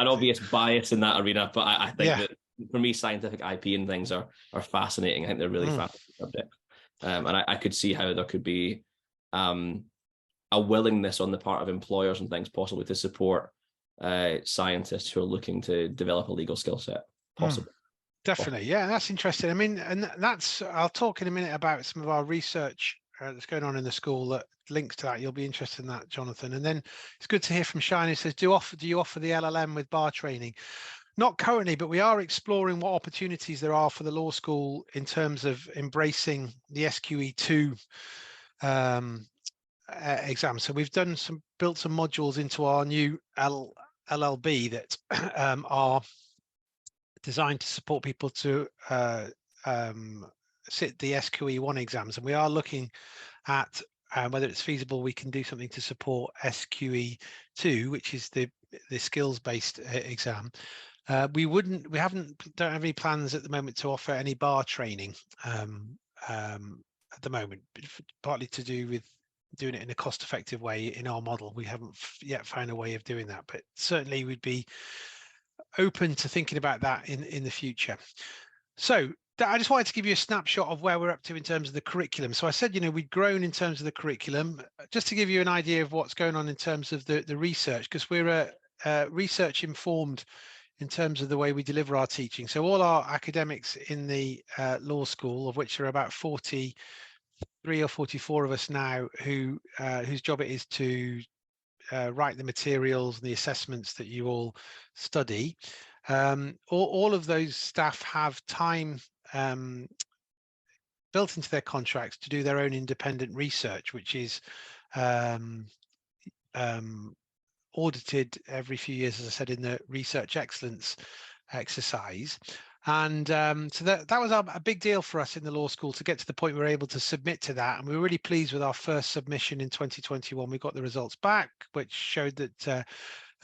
obvious bias in that arena, but I think that for me, scientific IP and things are fascinating. I think they're really fascinating subjects. And I could see how there could be a willingness on the part of employers and things possibly to support scientists who are looking to develop a legal skill set. Possibly.
Definitely. That's interesting. I mean, and I'll talk in a minute about some of our research that's going on in the school that links to that. You'll be interested in that, Johnathan. And then it's good to hear from Shine, who says, do you offer the LLM with bar training? Not currently, but we are exploring what opportunities there are for the law school in terms of embracing the SQE2 exam. So we've built some modules into our new LLB that are designed to support people to sit the SQE1 exams, and we are looking at whether it's feasible we can do something to support SQE2, which is the skills-based exam. We don't have any plans at the moment to offer any bar training at the moment, partly to do with doing it in a cost-effective way in our model. We haven't yet found a way of doing that, but certainly we'd be open to thinking about that in the future. So I just wanted to give you a snapshot of where we're up to in terms of the curriculum. So I said, we'd grown in terms of the curriculum, just to give you an idea of what's going on in terms of the research, because we're research informed in terms of the way we deliver our teaching. So all our academics in the law school, of which there are about 43 or 44 of us now, whose job it is to write the materials and the assessments that you all study. All of those staff have time built into their contracts to do their own independent research, which is audited every few years, as I said, in the research excellence exercise. And so that was a big deal for us in the law school to get to the point we were able to submit to that. And we were really pleased with our first submission in 2021. We got the results back, which showed that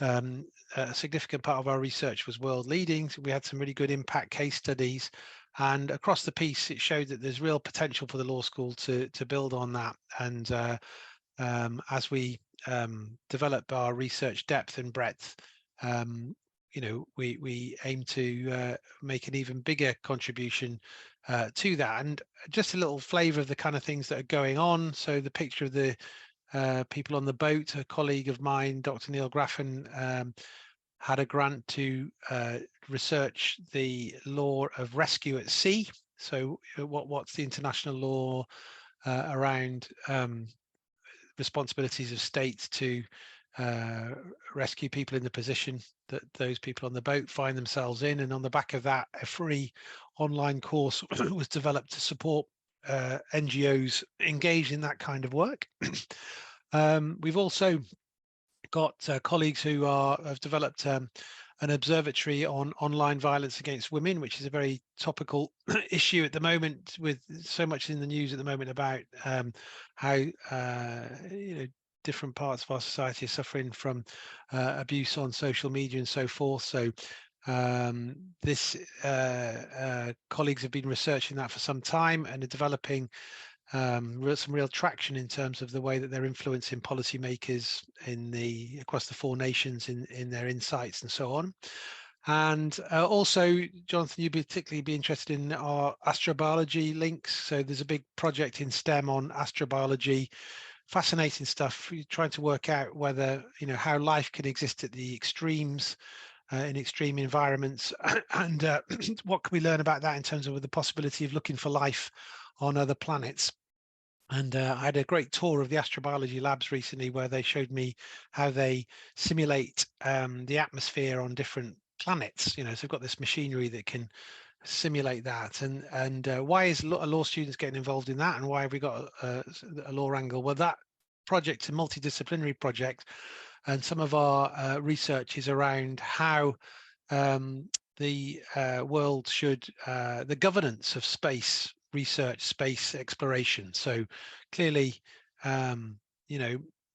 a significant part of our research was world leading. So we had some really good impact case studies. And across the piece, it showed that there's real potential for the law school to build on that. And as we develop our research depth and breadth, we aim to make an even bigger contribution to that. And just a little flavor of the kind of things that are going on. So the picture of the people on the boat, a colleague of mine, Dr. Neil Graffin, had a grant to research the law of rescue at sea. So what's the international law around responsibilities of states to rescue people in the position that those people on the boat find themselves in. And on the back of that, a free online course was developed to support NGOs engaged in that kind of work. We've also got colleagues who have developed an observatory on online violence against women, which is a very topical issue at the moment, with so much in the news at the moment about how different parts of our society are suffering from abuse on social media and so forth. So colleagues have been researching that for some time and are developing some real traction in terms of the way that they're influencing policymakers across the 4 nations in their insights and so on. And also, Jonathan, you'd particularly be interested in our astrobiology links. So there's a big project in STEM on astrobiology. Fascinating stuff. You're trying to work out whether, how life can exist at the extremes, in extreme environments, and what can we learn about that in terms of the possibility of looking for life on other planets. And I had a great tour of the astrobiology labs recently, where they showed me how they simulate the atmosphere on different planets. So they've got this machinery that can simulate that. And why is law students getting involved in that, and why have we got a law angle? Well, that project's a multidisciplinary project, and some of our research is around how the world should, the governance of space research, space exploration. So clearly,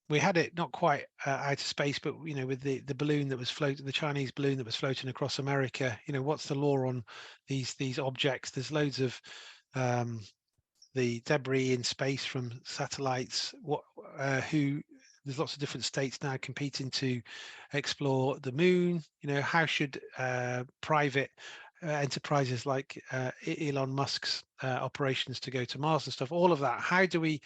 we had it not quite out of space, but with the balloon that was floating, the Chinese balloon that was floating across America, what's the law on these objects? There's loads of the debris in space from satellites. There's lots of different states now competing to explore the moon. How should private enterprises like Elon Musk's operations to go to Mars and stuff, all of that, how do we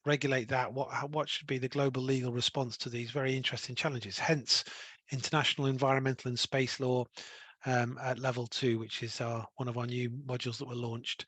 regulate that? What should be the global legal response to these very interesting challenges? Hence international environmental and space law at level 2, which is one of our new modules that were launched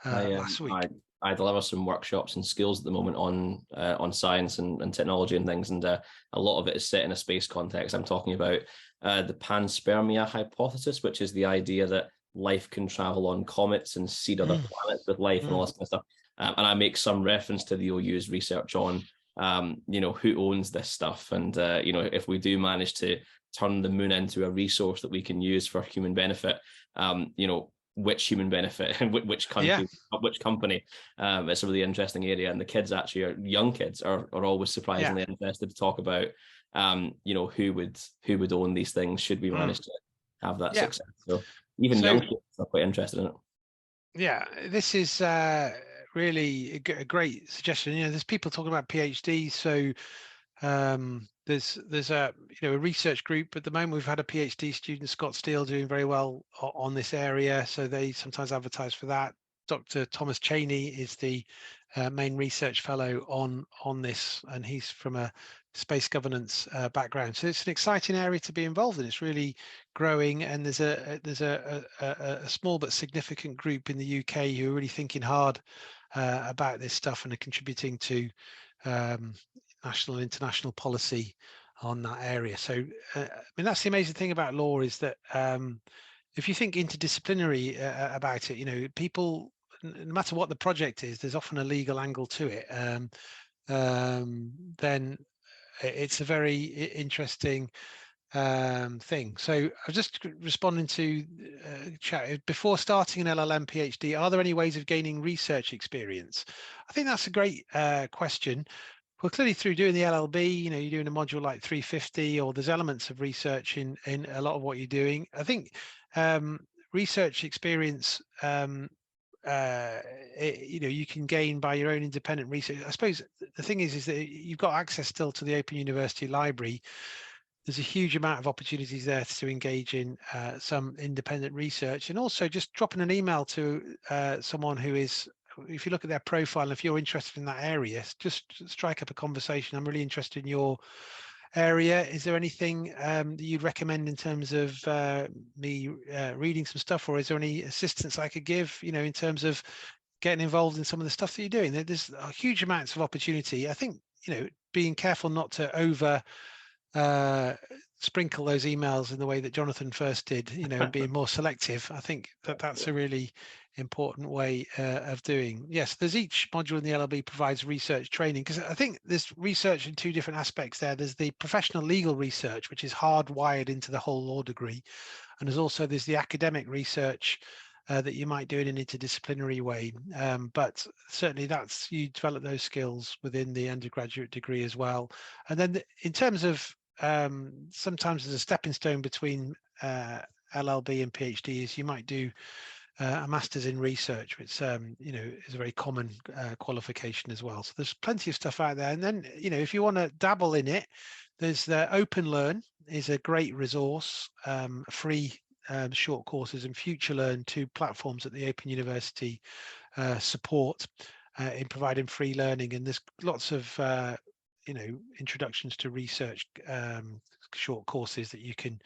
last week.
I deliver some workshops and skills at the moment on science and technology and things, and a lot of it is set in a space context. I'm talking about the panspermia hypothesis, which is the idea that life can travel on comets and seed other planets with life and all this kind of stuff. And I make some reference to the OU's research on, who owns this stuff, and if we do manage to turn the moon into a resource that we can use for human benefit, which human benefit and which country, which company. It's a really interesting area, and the kids young kids are always surprisingly interested to talk about, who would own these things should we manage to have that success. So even young kids are quite interested in it. Yeah,
this is really a great suggestion. There's people talking about PhDs, so there's a research group at the moment. We've had a PhD student, Scott Steele, doing very well on this area, so they sometimes advertise for that. Dr. Thomas Cheney is the main research fellow on this, and he's from a space governance background. So it's an exciting area to be involved in. It's really growing, and there's a small but significant group in the UK who are really thinking hard about this stuff and are contributing to national and international policy on that area. So that's the amazing thing about law, is that if you think interdisciplinary about it, people, no matter what the project is, there's often a legal angle to it. Then it's a very interesting thing. So I was just responding to chat. Before starting an LLM PhD, are there any ways of gaining research experience? I think that's a great question. Well, clearly through doing the LLB, you're doing a module like 350, or there's elements of research in a lot of what you're doing. I think research experience, you can gain by your own independent research. I suppose the thing is that you've got access still to the Open University Library. There's a huge amount of opportunities there to engage in some independent research, and also just dropping an email to someone who is, if you look at their profile, if you're interested in that area, just strike up a conversation. I'm really interested in your area. Is there anything that you'd recommend in terms of me reading some stuff, or is there any assistance I could give, in terms of getting involved in some of the stuff that you're doing? There's huge amounts of opportunity. I think, being careful not to over sprinkle those emails in the way that Johnathan first did, and being more selective. I think that's a really important way of doing. Yes, there's each module in the LLB provides research training, because I think there's research in two different aspects there. There's the professional legal research, which is hardwired into the whole law degree. And there's the academic research that you might do in an interdisciplinary way. But certainly you develop those skills within the undergraduate degree as well. And then in terms of sometimes there's a stepping stone between LLB and PhD, is you might do a master's in research, which is a very common qualification as well. So there's plenty of stuff out there. And then if you want to dabble in it, there's the Open Learn is a great resource, free short courses, and Future Learn, two platforms that the Open University support in providing free learning. And there's lots of introductions to research short courses that you can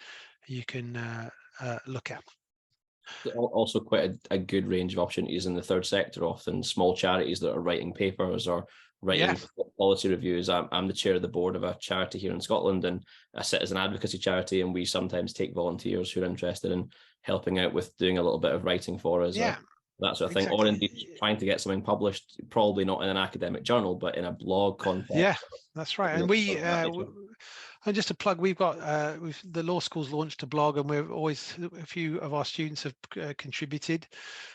look at.
Also quite a good range of opportunities in the third sector, often small charities that are writing papers or writing policy reviews. I'm the chair of the board of a charity here in Scotland, and a citizen advocacy charity, and we sometimes take volunteers who are interested in helping out with doing a little bit of writing for us. That sort of thing, or indeed trying to get something published, probably not in an academic journal, but in a blog context.
Yeah, that's right. And and just to plug, we've got the law school's launched a blog, and a few of our students have contributed.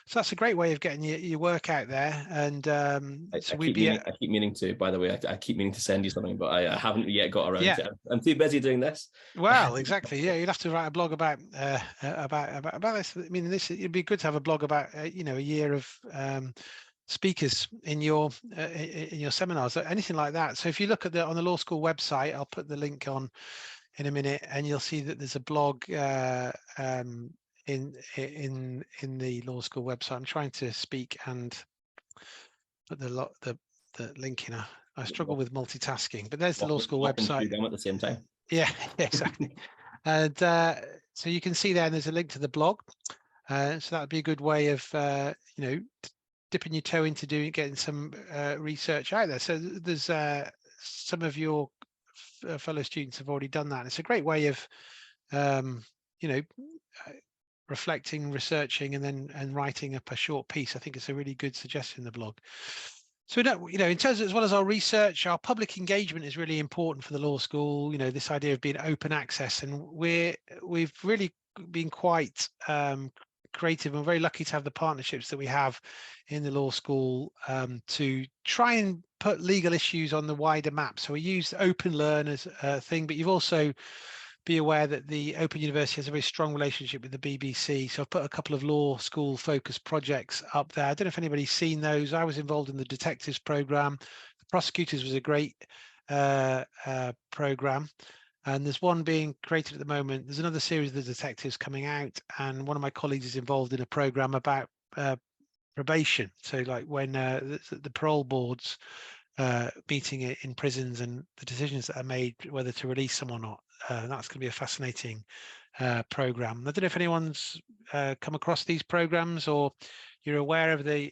So that's a great way of getting your work out there. And
I keep meaning to, by the way, I keep meaning to send you something, but I haven't yet got around to it. I'm too busy doing this.
Well, exactly. Yeah, you'd have to write a blog about this. I mean, it'd be good to have a blog about a year of speakers in your seminars, anything like that. So if you look at on the law school website, I'll put the link on in a minute, and you'll see that there's a blog in the law school website. I'm trying to speak and put the link in. I struggle with multitasking, but there's the law school website.
At the same time.
Yeah, exactly. And so you can see there, and there's a link to the blog. So that would be a good way of dipping your toe into getting some research out there. So there's some of your fellow students have already done that. It's a great way of reflecting, researching, and writing up a short piece. I think it's a really good suggestion in the blog. So in terms of, as well as our research, our public engagement is really important for the law school. This idea of being open access, and we've really been quite creative, and very lucky to have the partnerships that we have in the law school to try and put legal issues on the wider map. So we use Open Learn as a thing, but you've also be aware that the Open University has a very strong relationship with the BBC. So I've put a couple of law school focused projects up there. I don't know if anybody's seen those. I was involved in the detectives program. The prosecutors was a great program. And there's one being created at the moment. There's another series of the detectives coming out, and one of my colleagues is involved in a program about probation. So like when the parole boards meeting in prisons, and the decisions that are made whether to release someone or not. That's going to be a fascinating program. I don't know if anyone's come across these programs, or you're aware of the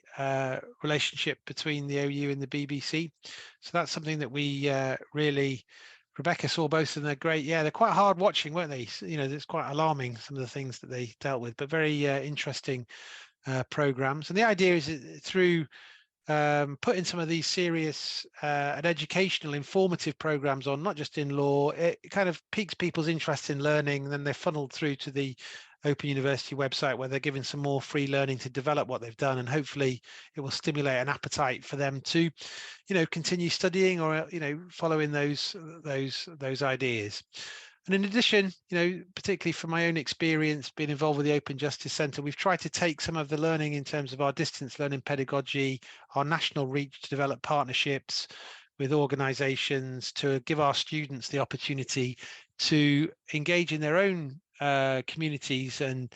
relationship between the OU and the BBC. So that's something that we really. Rebecca saw both, and they're great. Yeah, they're quite hard watching, weren't they? It's quite alarming, some of the things that they dealt with, but very interesting programs. And the idea is through putting some of these serious and educational, informative programs on, not just in law, it kind of piques people's interest in learning, and then they're funneled through to the Open University website, where they're given some more free learning to develop what they've done, and hopefully it will stimulate an appetite for them to continue studying, or following those ideas. And in addition, particularly from my own experience being involved with the Open Justice Centre, we've tried to take some of the learning in terms of our distance learning pedagogy, our national reach, to develop partnerships with organisations to give our students the opportunity to engage in their own communities and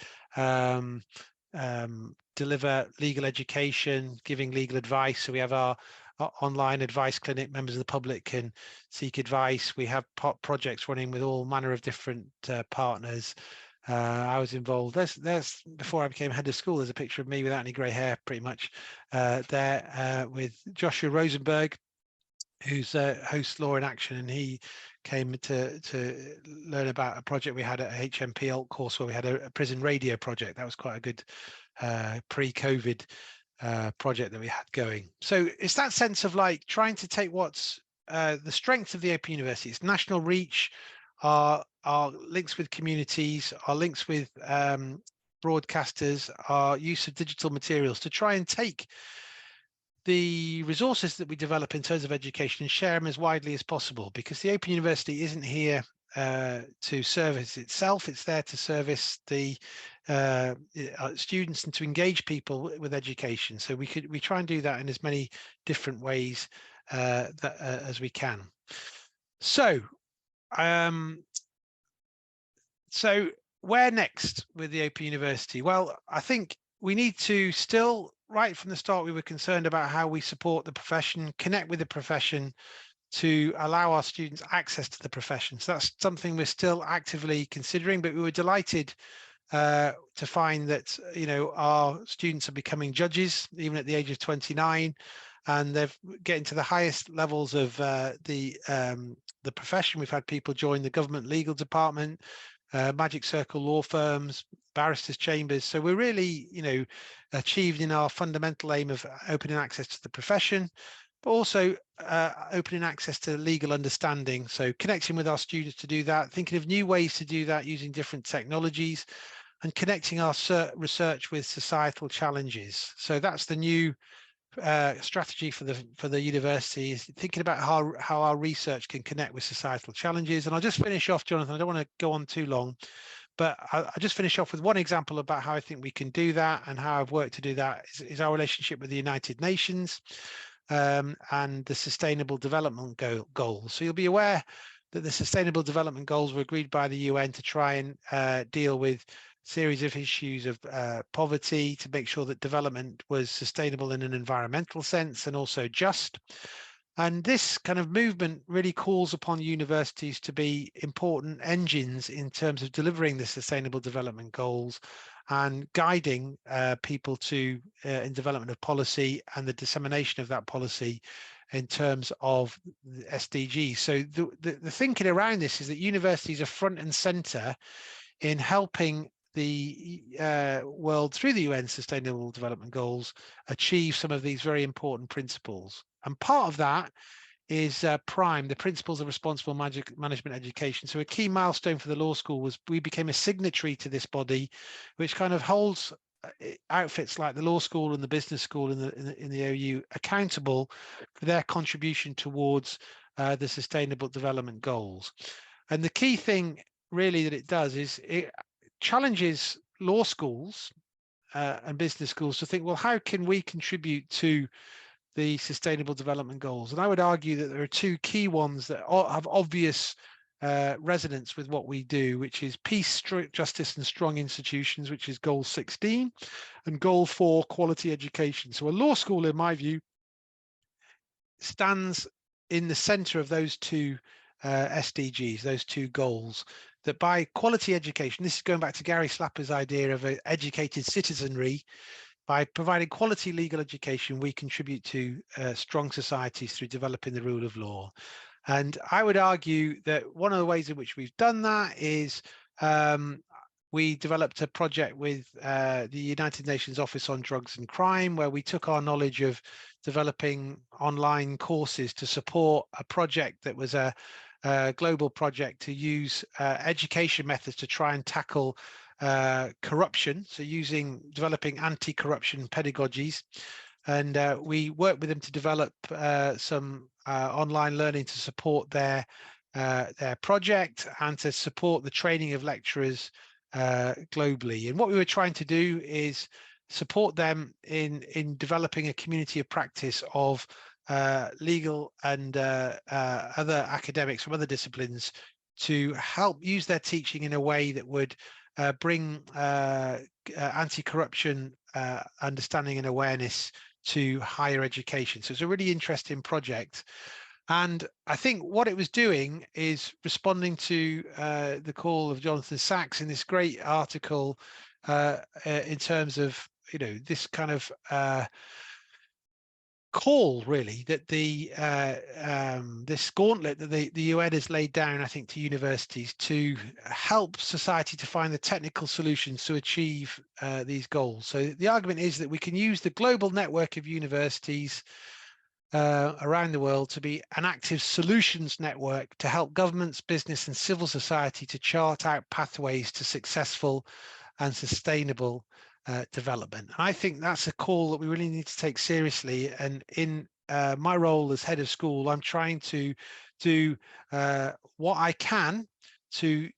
deliver legal education, giving legal advice. So we have our online advice clinic. Members of the public can seek advice. We have projects running with all manner of different partners. I was involved. There's before I became head of school, there's a picture of me without any grey hair, pretty much, there with Joshua Rosenberg, who's hosts Law in Action, and he came to learn about a project we had at a HMP alt course where we had a prison radio project. That was quite a good pre-COVID project that we had going. So it's that sense of like trying to take what's the strength of the Open University, its national reach, our links with communities, our links with broadcasters, our use of digital materials, to try and take the resources that we develop in terms of education and share them as widely as possible, because the Open University isn't here to service itself. It's there to service the students and to engage people with education. So we try and do that in as many different ways as we can. So where next with the Open University? Well, I think we need to still, right from the start, we were concerned about how we support the profession, connect with the profession, to allow our students access to the profession. So that's something we're still actively considering, but we were delighted to find that, you know, our students are becoming judges even at the age of 29, and they're getting to the highest levels of the profession. We've had people join the government legal department, Magic Circle law firms, barristers' chambers. So we're really, you know, achieved in our fundamental aim of opening access to the profession, but also opening access to legal understanding. So connecting with our students to do that, thinking of new ways to do that using different technologies, and connecting our research with societal challenges. So that's the new strategy for the university, is thinking about how our research can connect with societal challenges. And I'll just finish off, Jonathan, I don't want to go on too long, but I'll just finish off with one example about how I think we can do that, and how I've worked to do that is our relationship with the United Nations and the Sustainable Development Goals. So you'll be aware that the Sustainable Development Goals were agreed by the UN to try and deal with series of issues of poverty, to make sure that development was sustainable in an environmental sense and also just. And this kind of movement really calls upon universities to be important engines in terms of delivering the Sustainable Development Goals and guiding people to in development of policy and the dissemination of that policy in terms of the SDGs. So the thinking around this is that universities are front and center in helping the world, through the UN Sustainable Development Goals, achieve some of these very important principles. And part of that is PRIME, the Principles of Responsible Management Education. So a key milestone for the law school was we became a signatory to this body, which kind of holds outfits like the law school and the business school in the OU accountable for their contribution towards the Sustainable Development Goals. And the key thing really that it does is it challenges law schools and business schools to think, well, how can we contribute to the Sustainable Development Goals? And I would argue that there are two key ones that have obvious resonance with what we do, which is peace, justice and strong institutions, which is goal 16, and goal 4, quality education. So a law school, in my view, stands in the center of those two SDGs, those two goals, that by quality education, this is going back to Gary Slapper's idea of an educated citizenry, by providing quality legal education, we contribute to strong societies through developing the rule of law. And I would argue that one of the ways in which we've done that is we developed a project with the United Nations Office on Drugs and Crime, where we took our knowledge of developing online courses to support a project that was a global project to use education methods to try and tackle corruption, so developing anti-corruption pedagogies. And we worked with them to develop some online learning to support their project and to support the training of lecturers globally. And what we were trying to do is support them in developing a community of practice of legal and other academics from other disciplines to help use their teaching in a way that would bring anti-corruption understanding and awareness to higher education. So it's a really interesting project. And I think what it was doing is responding to the call of Jonathan Sachs in this great article in terms of, this kind of call, really, that this gauntlet that the UN has laid down, I think, to universities to help society to find the technical solutions to achieve these goals. So the argument is that we can use the global network of universities around the world to be an active solutions network to help governments, business and civil society to chart out pathways to successful and sustainable development. And I think that's a call that we really need to take seriously. And in my role as head of school, I'm trying to do what I can to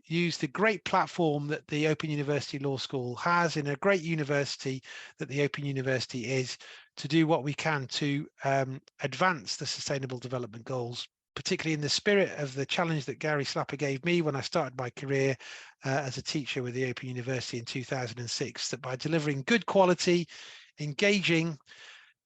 use the great platform that the Open University Law School has in a great university that the Open University is, to do what we can to advance the Sustainable Development Goals, particularly in the spirit of the challenge that Gary Slapper gave me when I started my career as a teacher with the Open University in 2006, that by delivering good quality, engaging,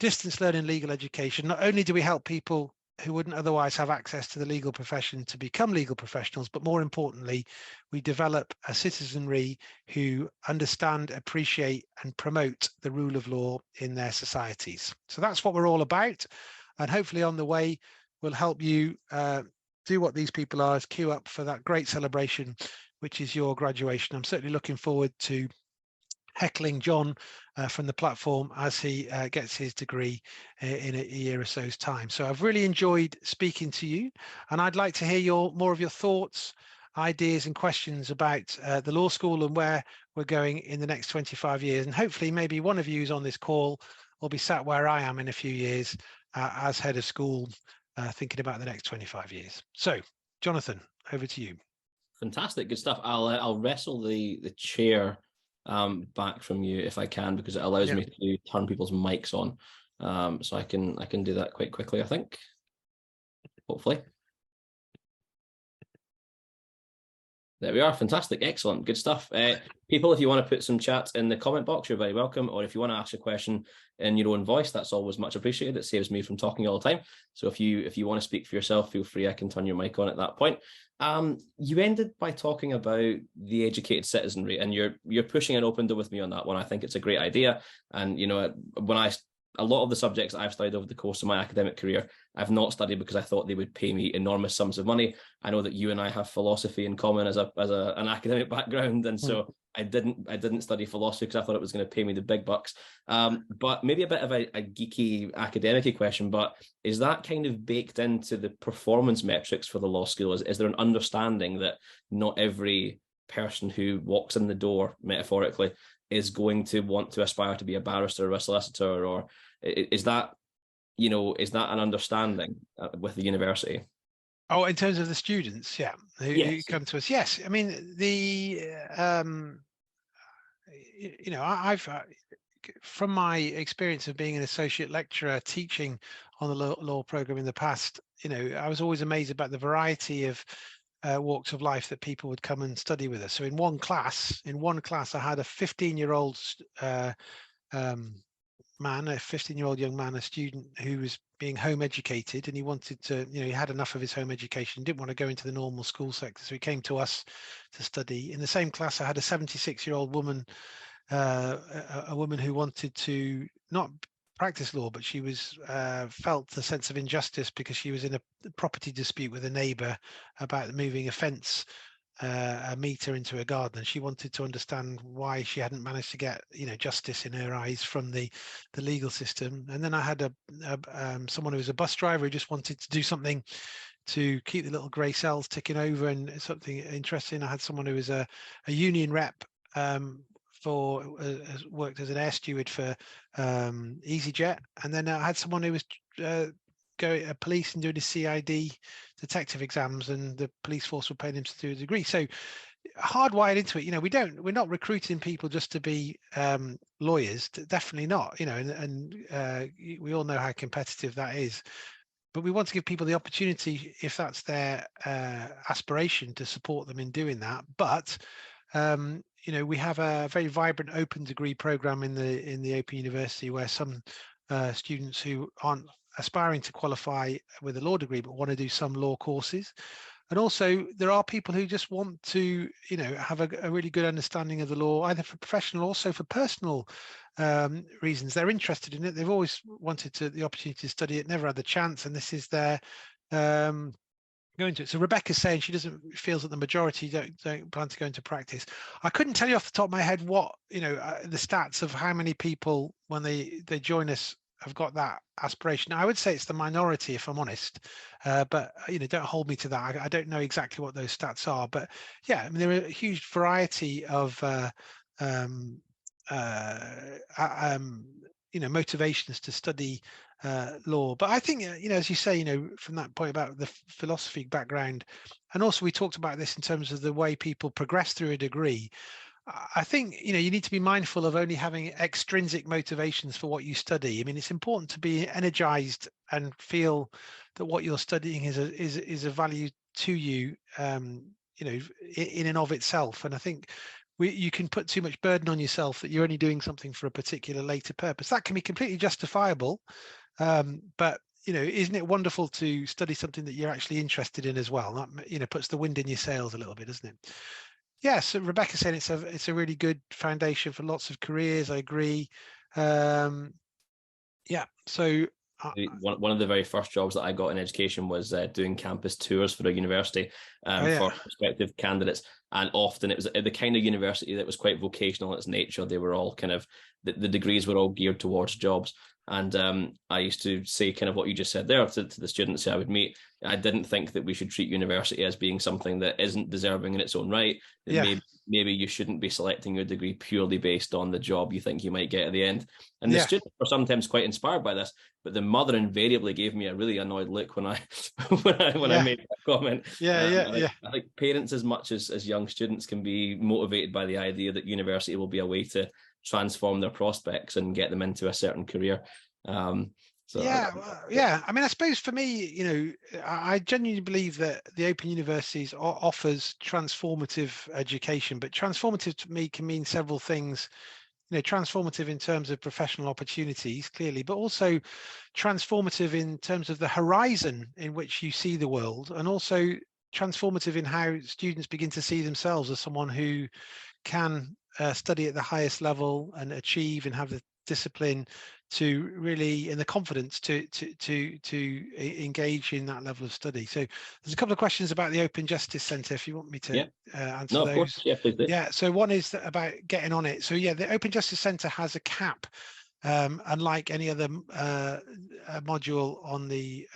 distance learning legal education, not only do we help people who wouldn't otherwise have access to the legal profession to become legal professionals, but more importantly, we develop a citizenry who understand, appreciate, and promote the rule of law in their societies. So that's what we're all about. And hopefully on the way, we'll help you do what these people are, is queue up for that great celebration, which is your graduation. I'm certainly looking forward to heckling John from the platform as he gets his degree in a year or so's time. So I've really enjoyed speaking to you, and I'd like to hear more of your thoughts, ideas and questions about the law school and where we're going in the next 25 years. And hopefully maybe one of you who's on this call will be sat where I am in a few years as head of school, thinking about the next 25 years. So Jonathan, over to you.
Fantastic, good stuff. I'll wrestle the chair back from you if I can, because it allows me to turn people's mics on, so I can do that quite quickly, I think, hopefully. There we are. Fantastic, excellent, good stuff. People, if you want to put some chat in the comment box, you're very welcome, or if you want to ask a question in your own voice, that's always much appreciated. It saves me from talking all the time. So if you want to speak for yourself, feel free. I can turn your mic on at that point. You ended by talking about the educated citizenry, and you're pushing an open door with me on that one. I think it's a great idea. And a lot of the subjects I've studied over the course of my academic career, I've not studied because I thought they would pay me enormous sums of money. I know that you and I have philosophy in common as an academic background, and so I didn't study philosophy because I thought it was going to pay me the big bucks. But maybe a bit of a geeky academic question, but is that kind of baked into the performance metrics for the law school? Is there an understanding that not every person who walks in the door, metaphorically, is going to want to aspire to be a barrister or a solicitor, or is that an understanding with the university?
Oh, in terms of the students, who come to us, yes. I mean, I've from my experience of being an associate lecturer teaching on the law program in the past, I was always amazed about the variety of walks of life that people would come and study with us. So in one class, I had a 15-year-old man, a 15-year-old young man, a student who was being home educated, and he wanted to, he had enough of his home education, didn't want to go into the normal school sector, so he came to us to study. In the same class, I had a 76-year-old woman, a woman who wanted to not practice law, but she was felt a sense of injustice because she was in a property dispute with a neighbour about moving a fence a meter into a garden, and she wanted to understand why she hadn't managed to get justice in her eyes from the legal system. And then I had someone who was a bus driver who just wanted to do something to keep the little grey cells ticking over, and something interesting. I had someone who was a union rep worked as an air steward for EasyJet, and then I had someone who was going a police and doing his CID detective exams, and the police force were paying him to do a degree. So hardwired into it, we're not recruiting people just to be lawyers, definitely not, and we all know how competitive that is. But we want to give people the opportunity, if that's their aspiration, to support them in doing that. But we have a very vibrant open degree program in the Open University, where some students who aren't aspiring to qualify with a law degree but want to do some law courses. And also there are people who just want to, have a really good understanding of the law, either for professional, also for personal reasons. They're interested in it. They've always wanted the opportunity to study it, never had the chance, and this is their going to it. So Rebecca's saying she feels that the majority don't plan to go into practice. I couldn't tell you off the top of my head what the stats of how many people when they join us have got that aspiration. I would say it's the minority, if I'm honest, but don't hold me to that. I don't know exactly what those stats are, but yeah, I mean, there are a huge variety of motivations to study law. But I think as you say, from that point about the philosophy background, and also we talked about this in terms of the way people progress through a degree. I think you need to be mindful of only having extrinsic motivations for what you study. I mean, it's important to be energized and feel that what you're studying is a value to you, in and of itself. And I think you can put too much burden on yourself that you're only doing something for a particular later purpose. That can be completely justifiable, but isn't it wonderful to study something that you're actually interested in as well? That puts the wind in your sails a little bit, doesn't it? Yes, so Rebecca said it's a really good foundation for lots of careers. I agree. Yeah, so
one of the very first jobs that I got in education was doing campus tours for a university for prospective candidates, and often it was the kind of university that was quite vocational in its nature. They were all kind of the degrees were all geared towards jobs. And I used to say kind of what you just said there to the students I would meet. I didn't think that we should treat university as being something that isn't deserving in its own right.
Yeah.
Maybe you shouldn't be selecting your degree purely based on the job you think you might get at the end. And the students were sometimes quite inspired by this, but the mother invariably gave me a really annoyed look when I I made that comment. I think parents, as much as young students, can be motivated by the idea that university will be a way to transform their prospects and get them into a certain career. I mean, I suppose for me, I genuinely believe that the Open Universities offers transformative education, but transformative to me can mean several things. Transformative in terms of professional opportunities, clearly, but also transformative in terms of the horizon in which you see the world, and also transformative in how students begin to see themselves as someone who can study at the highest level and achieve and have the discipline to really, and the confidence to engage in that level of study. So there's a couple of questions about the Open Justice Centre, if you want me to answer those. Of course. Yeah, please do.
Yeah, so one is about getting on it. So yeah, the Open Justice Centre has a cap, unlike any other module on the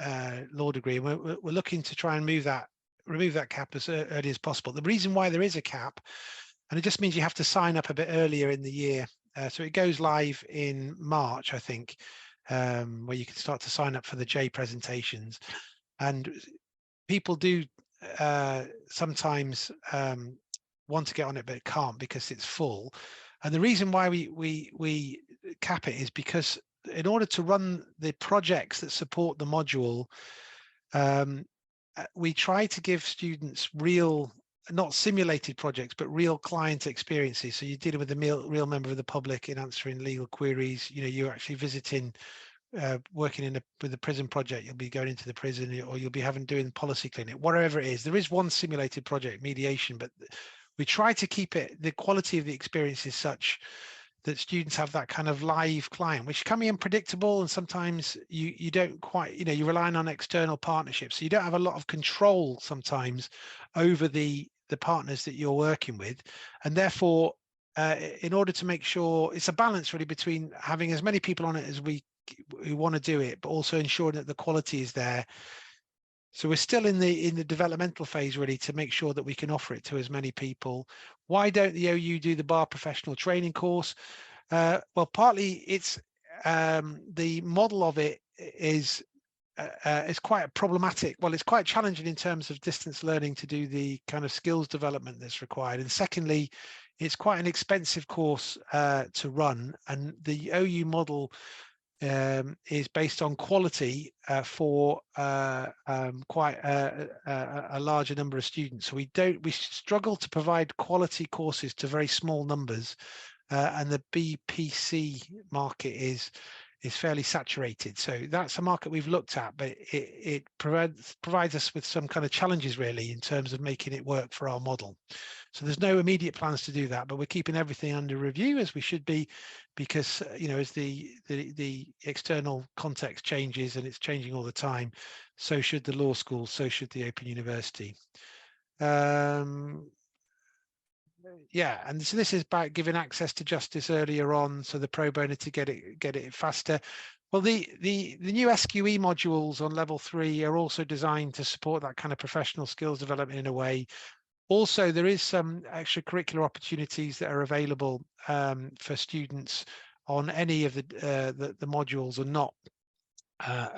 law degree. We're looking to try and remove that cap as early as possible. The reason why there is a cap, and it just means you have to sign up a bit earlier in the year. So it goes live in March, I think, where you can start to sign up for the J presentations. And people do sometimes want to get on it, but can't because it's full. And the reason why we cap it is because in order to run the projects that support the module, we try to give students real, not simulated projects, but real client experiences. So you're dealing with a real member of the public in answering legal queries. You're actually visiting, working with the prison project. You'll be going into the prison, or you'll be doing policy clinic, whatever it is. There is one simulated project, mediation, but we try to keep the quality of the experience is such that students have that kind of live client, which can be unpredictable, and sometimes you don't quite, you're relying on external partnerships, so you don't have a lot of control sometimes over the partners that you're working with. And therefore, in order to make sure, it's a balance really between having as many people on it as we want to do it, but also ensuring that the quality is there. So we're still in the developmental phase really, to make sure that we can offer it to as many people. Why don't the OU do the bar professional training course? Well, partly it's the model of it is quite problematic. Well, it's quite challenging in terms of distance learning to do the kind of skills development that's required. And secondly, it's quite an expensive course to run. And the OU model is based on quality for quite a larger number of students. So we struggle to provide quality courses to very small numbers, and the BPC market is fairly saturated. So that's a market we've looked at, but it provides us with some kind of challenges really in terms of making it work for our model. So there's no immediate plans to do that, but we're keeping everything under review, as we should be, because as the external context changes, and it's changing all the time, so should the law school, so should the Open University. Yeah, and so this is about giving access to justice earlier on, so the pro bono to get it faster. Well, the new SQE modules on level 3 are also designed to support that kind of professional skills development in a way. Also, there is some extracurricular opportunities that are available for students on any of the modules, and not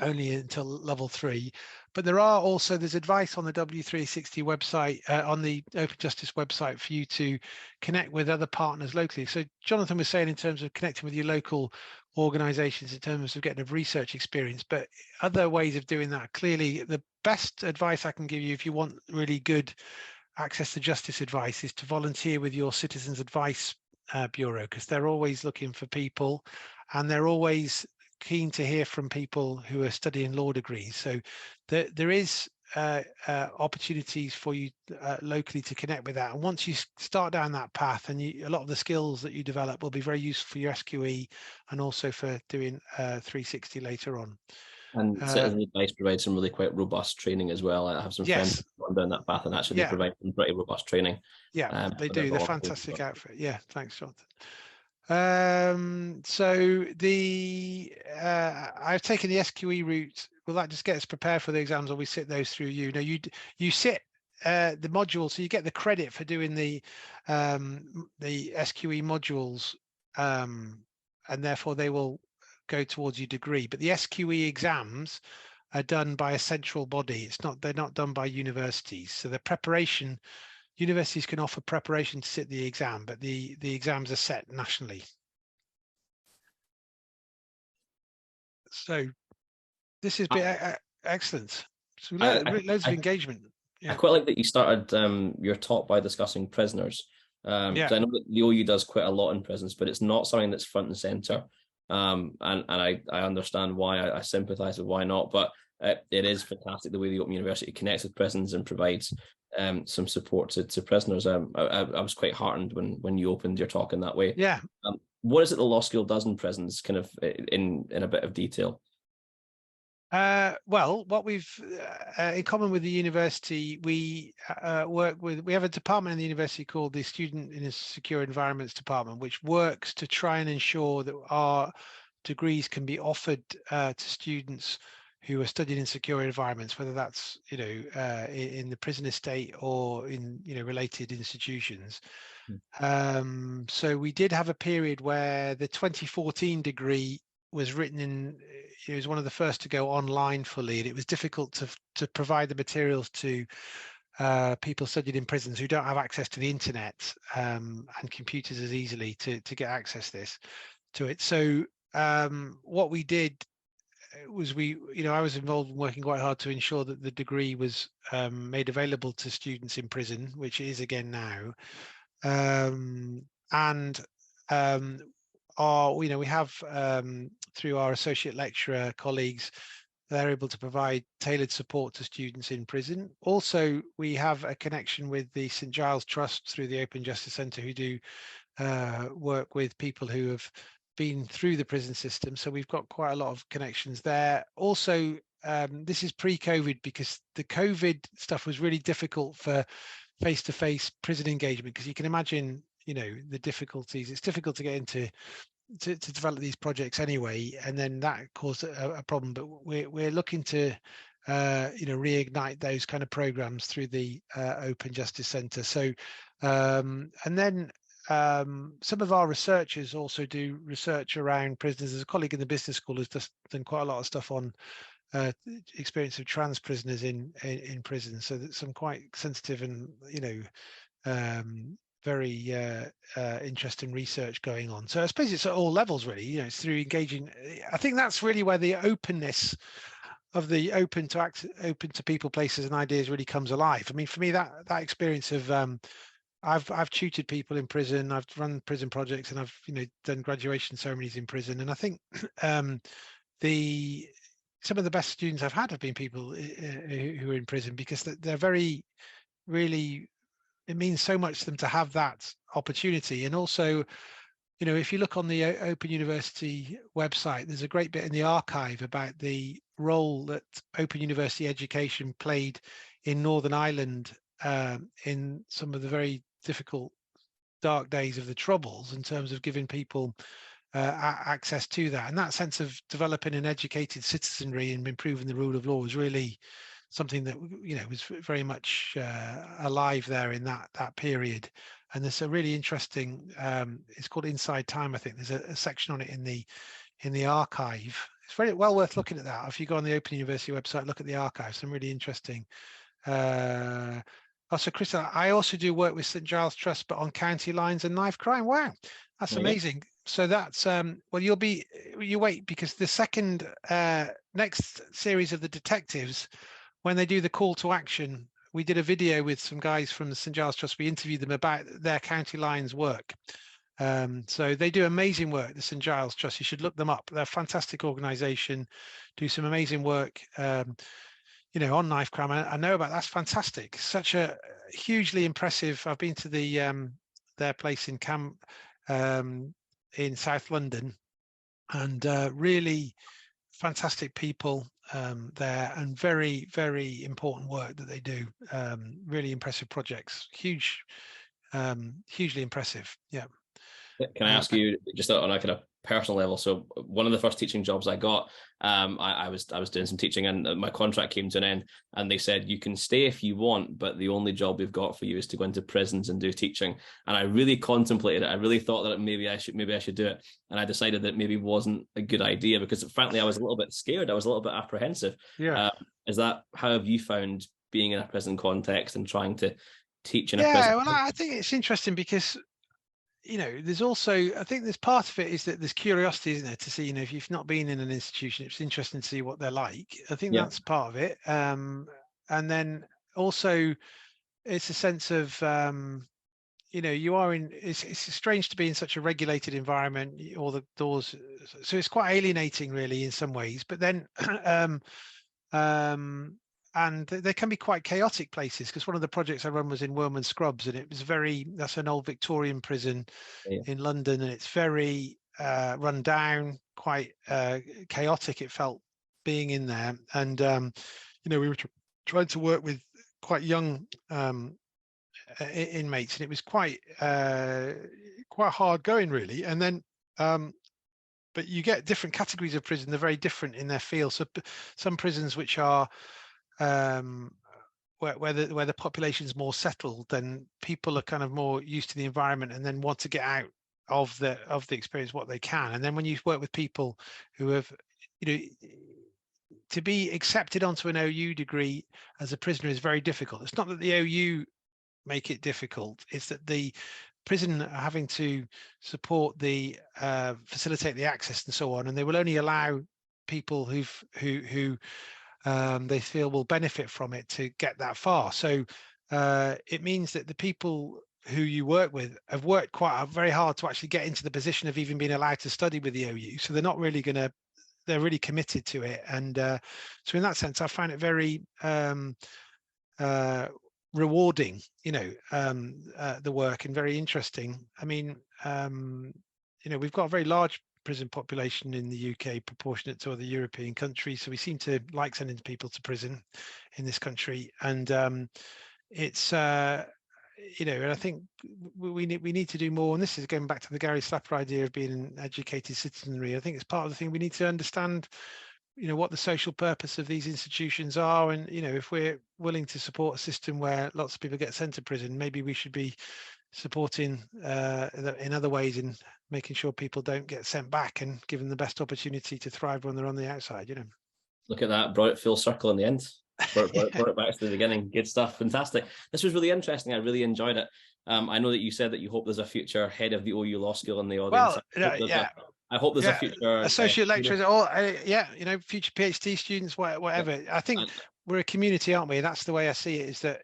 only until level 3. But there's advice on the W360 website, on the Open Justice website, for you to connect with other partners locally. So Johnathan was saying in terms of connecting with your local organizations in terms of getting a research experience, but other ways of doing that. Clearly, the best advice I can give you if you want really good access to justice advice is to volunteer with your Citizens Advice Bureau, because they're always looking for people, and they're always keen to hear from people who are studying law degrees. So there is opportunities for you locally to connect with that. And once you start down that path, and a lot of the skills that you develop will be very useful for your SQE and also for doing 360 later on.
And Citizen Advice provides some really quite robust training as well. I have some friends who have gone down that path, and actually they provide some pretty robust training.
Yeah, they do. They're fantastic outfit. Yeah, thanks, Jonathan. So I've taken the SQE route. Will that just get us prepared for the exams, or we sit those through you? No, you sit the module, so you get the credit for doing the SQE modules, and therefore they will go towards your degree. But the SQE exams are done by a central body. They're not done by universities. So the preparation, universities can offer preparation to sit the exam, but the exams are set nationally. So this has been excellent. So loads of engagement.
Yeah. I quite like that you started your talk by discussing prisoners. So I know that the OU does quite a lot in prisons, but it's not something that's front and center. And I understand why. I sympathise with why not, but it is fantastic the way the Open University connects with prisons and provides some support to prisoners. I was quite heartened when you opened your talk in that way.
Yeah.
What is it the law school does in prisons, kind of in a bit of detail?
Well, what we've in common with the university, we have a department in the university called the Student in a Secure Environments Department, which works to try and ensure that our degrees can be offered to students who are studying in secure environments, whether that's in the prison estate or in related institutions. So we did have a period where the 2014 degree was written in. It was one of the first to go online fully, and it was difficult to provide the materials to people studied in prisons who don't have access to the internet and computers as easily to get access to it. So what we did was I was involved in working quite hard to ensure that the degree was made available to students in prison, which it is again now. We have through our associate lecturer colleagues, they're able to provide tailored support to students in prison. Also, we have a connection with the St Giles Trust through the Open Justice Centre, who do work with people who have been through the prison system. So we've got quite a lot of connections there. Also, this is pre-COVID, because the COVID stuff was really difficult for face-to-face prison engagement, because you can imagine the difficulties. It's difficult to get into to develop these projects anyway, and then that caused a problem. But we're looking to reignite those kind of programs through the Open Justice Centre. So and then some of our researchers also do research around prisoners. There's a colleague in the business school who's just done quite a lot of stuff on experience of trans prisoners in prison. So that's some quite sensitive and very interesting research going on. So I suppose it's at all levels, really. You know, it's through engaging. I think that's really where the openness of the open to people, places, and ideas really comes alive. I mean, for me, that experience of I've tutored people in prison, I've run prison projects, and I've done graduation ceremonies in prison, and I think some of the best students I've had have been people who are in prison, because they're very, really, it means so much to them to have that opportunity. And also, if you look on the Open University website, there's a great bit in the archive about the role that Open University education played in Northern Ireland in some of the very difficult, dark days of the Troubles, in terms of giving people access to that. And that sense of developing an educated citizenry and improving the rule of law was really something that was very much alive there in that period. And there's a really interesting it's called Inside Time, I think. There's a section on it in the archive. It's very well worth looking at that. If you go on the Open University website, look at the archive, some really interesting. Also, Chris, I also do work with St Giles Trust, but on county lines and knife crime. Wow, that's amazing. So that's well, you wait, because the second next series of the detectives, when they do the call to action, we did a video with some guys from the St Giles Trust. We interviewed them about their county lines work. So they do amazing work, the St Giles Trust. You should look them up. They're a fantastic organisation, do some amazing work. On knife crime. I know about that's fantastic. Such a hugely impressive. I've been to their place in in South London, and really fantastic people there, and very, very important work that they do. Really impressive projects. Hugely impressive. Yeah.
Can I ask you, just on a kind of personal level? So one of the first teaching jobs I got, I was doing some teaching, and my contract came to an end, and they said, you can stay if you want, but the only job we've got for you is to go into prisons and do teaching. And I really contemplated it. I really thought that maybe I should do it, and I decided that maybe wasn't a good idea, because frankly I was a little bit scared. I was a little bit apprehensive.
Yeah.
How have you found being in a prison context and trying to teach in a
prison?
Yeah,
well, I think it's interesting, because there's also, I think there's part of it is that there's curiosity, isn't there, to see, if you've not been in an institution, it's interesting to see what they're like. I think that's part of it. And then also it's a sense of, you are in, it's strange to be in such a regulated environment, all the doors. So it's quite alienating, really, in some ways. But then, and they can be quite chaotic places, because one of the projects I run was in Worman Scrubs, and it was that's an old Victorian prison in London, and it's very run down, quite chaotic. It felt, being in there, and we were trying to work with quite young inmates, and it was quite hard going, really. And then but you get different categories of prison. They're very different in their feel. So some prisons which are where the population is more settled, then people are kind of more used to the environment and then want to get out of the experience what they can. And then when you work with people who have, to be accepted onto an OU degree as a prisoner is very difficult. It's not that the OU make it difficult, it's that the prison are having to support facilitate the access and so on, and they will only allow people who they feel will benefit from it to get that far. So it means that the people who you work with have worked very hard to actually get into the position of even being allowed to study with the OU. So they're not really they're really committed to it. And so in that sense, I find it very rewarding, the work, and very interesting. I mean, we've got a very large prison population in the UK, proportionate to other European countries, so we seem to like sending people to prison in this country. And it's and I think we need to do more. And this is going back to the Gary Slapper idea of being an educated citizenry. I think it's part of the thing. We need to understand what the social purpose of these institutions are, and if we're willing to support a system where lots of people get sent to prison, maybe we should be supporting in other ways, in making sure people don't get sent back and given the best opportunity to thrive when they're on the outside.
Look at that, brought it full circle in the end. Brought it back to the beginning. Good stuff. Fantastic. This was really interesting. I really enjoyed it. I know that you said that you hope there's a future head of the OU Law School in the audience.
Well,
I hope there's a future
associate lecturers, or future PhD students, whatever. Yeah. I think we're a community, aren't we? That's the way I see it. Is that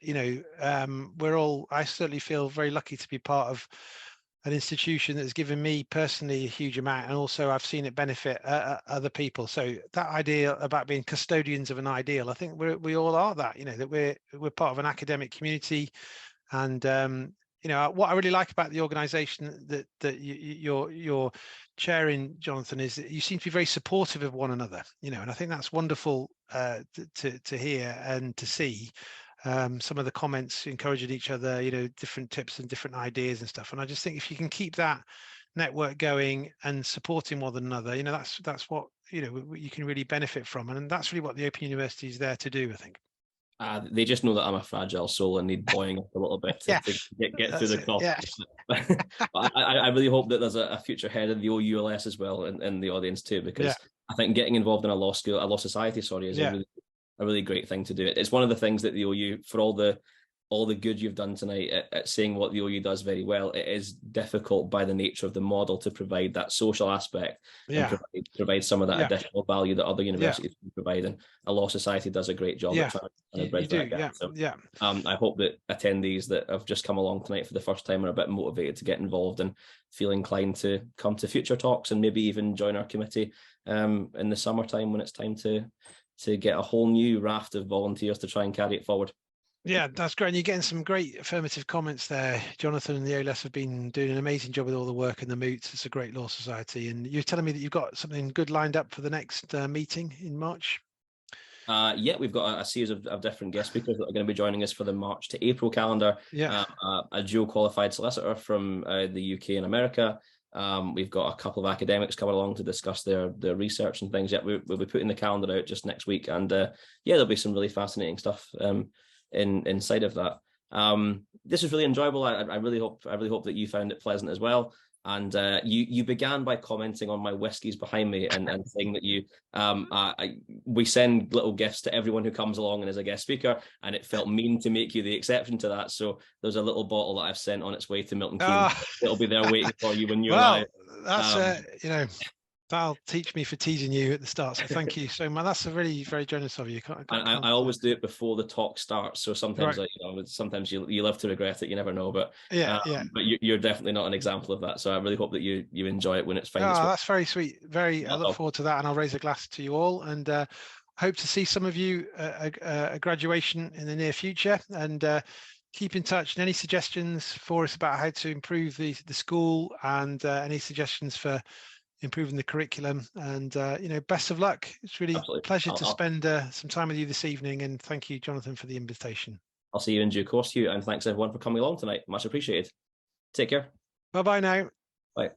I certainly feel very lucky to be part of an institution that's given me personally a huge amount, and also I've seen it benefit other people. So that idea about being custodians of an ideal, I think we all are that. That we're part of an academic community, and what I really like about the organisation that you're chairing, Johnathan, is that you seem to be very supportive of one another. And I think that's wonderful to hear and to see. Some of the comments encouraging each other, different tips and different ideas and stuff. And I just think if you can keep that network going and supporting one another, that's what you can really benefit from, and that's really what the Open University is there to do, I think.
They just know that I'm a fragile soul and need buoying up a little bit to get through the call. Yeah. I really hope that there's a future head of the OULS as well in the audience too, because I think getting involved in a law society, is a really great thing to do. It's one of the things that the OU, for all the good you've done tonight at saying what the OU does very well, it is difficult by the nature of the model to provide that social aspect and provide some of that additional value that other universities can provide. And a law society does a great job at trying to bridge that gap. So, I hope that attendees that have just come along tonight for the first time are a bit motivated to get involved and feel inclined to come to future talks and maybe even join our committee in the summertime when it's time to get a whole new raft of volunteers to try and carry it forward.
Yeah, that's great. And you're getting some great affirmative comments there. Johnathan and the OULS have been doing an amazing job with all the work and the moots. It's a great law society. And you're telling me that you've got something good lined up for the next meeting in March?
We've got a series of different guest speakers that are going to be joining us for the March to April calendar. A dual qualified solicitor from the UK and America. We've got a couple of academics coming along to discuss their research and things. We'll be putting the calendar out just next week, and there'll be some really fascinating stuff inside of that. This was really enjoyable. I really hope that you found it pleasant as well. And you began by commenting on my whiskies behind me and saying that we send little gifts to everyone who comes along and is a guest speaker, and it felt mean to make you the exception to that. So there's a little bottle that I've sent on its way to Milton Keynes. It'll be there waiting for you when you arrive.
That's that'll teach me for teasing you at the start. So thank you so much. That's really very generous of you.
I always do it before the talk starts. So sometimes, sometimes you live to regret it. You never know. But But you're definitely not an example of that. So I really hope that you enjoy it when it's fine.
That's very sweet. I look forward to that, and I'll raise a glass to you all. And hope to see some of you at graduation in the near future. And keep in touch. And any suggestions for us about how to improve the school, and any suggestions for improving the curriculum, and best of luck. It's really a pleasure to spend some time with you this evening, and thank you, Johnathan, for the invitation.
I'll see you in due course, Hugh, and thanks everyone for coming along tonight. Much appreciated. Take care.
Bye now.
Bye.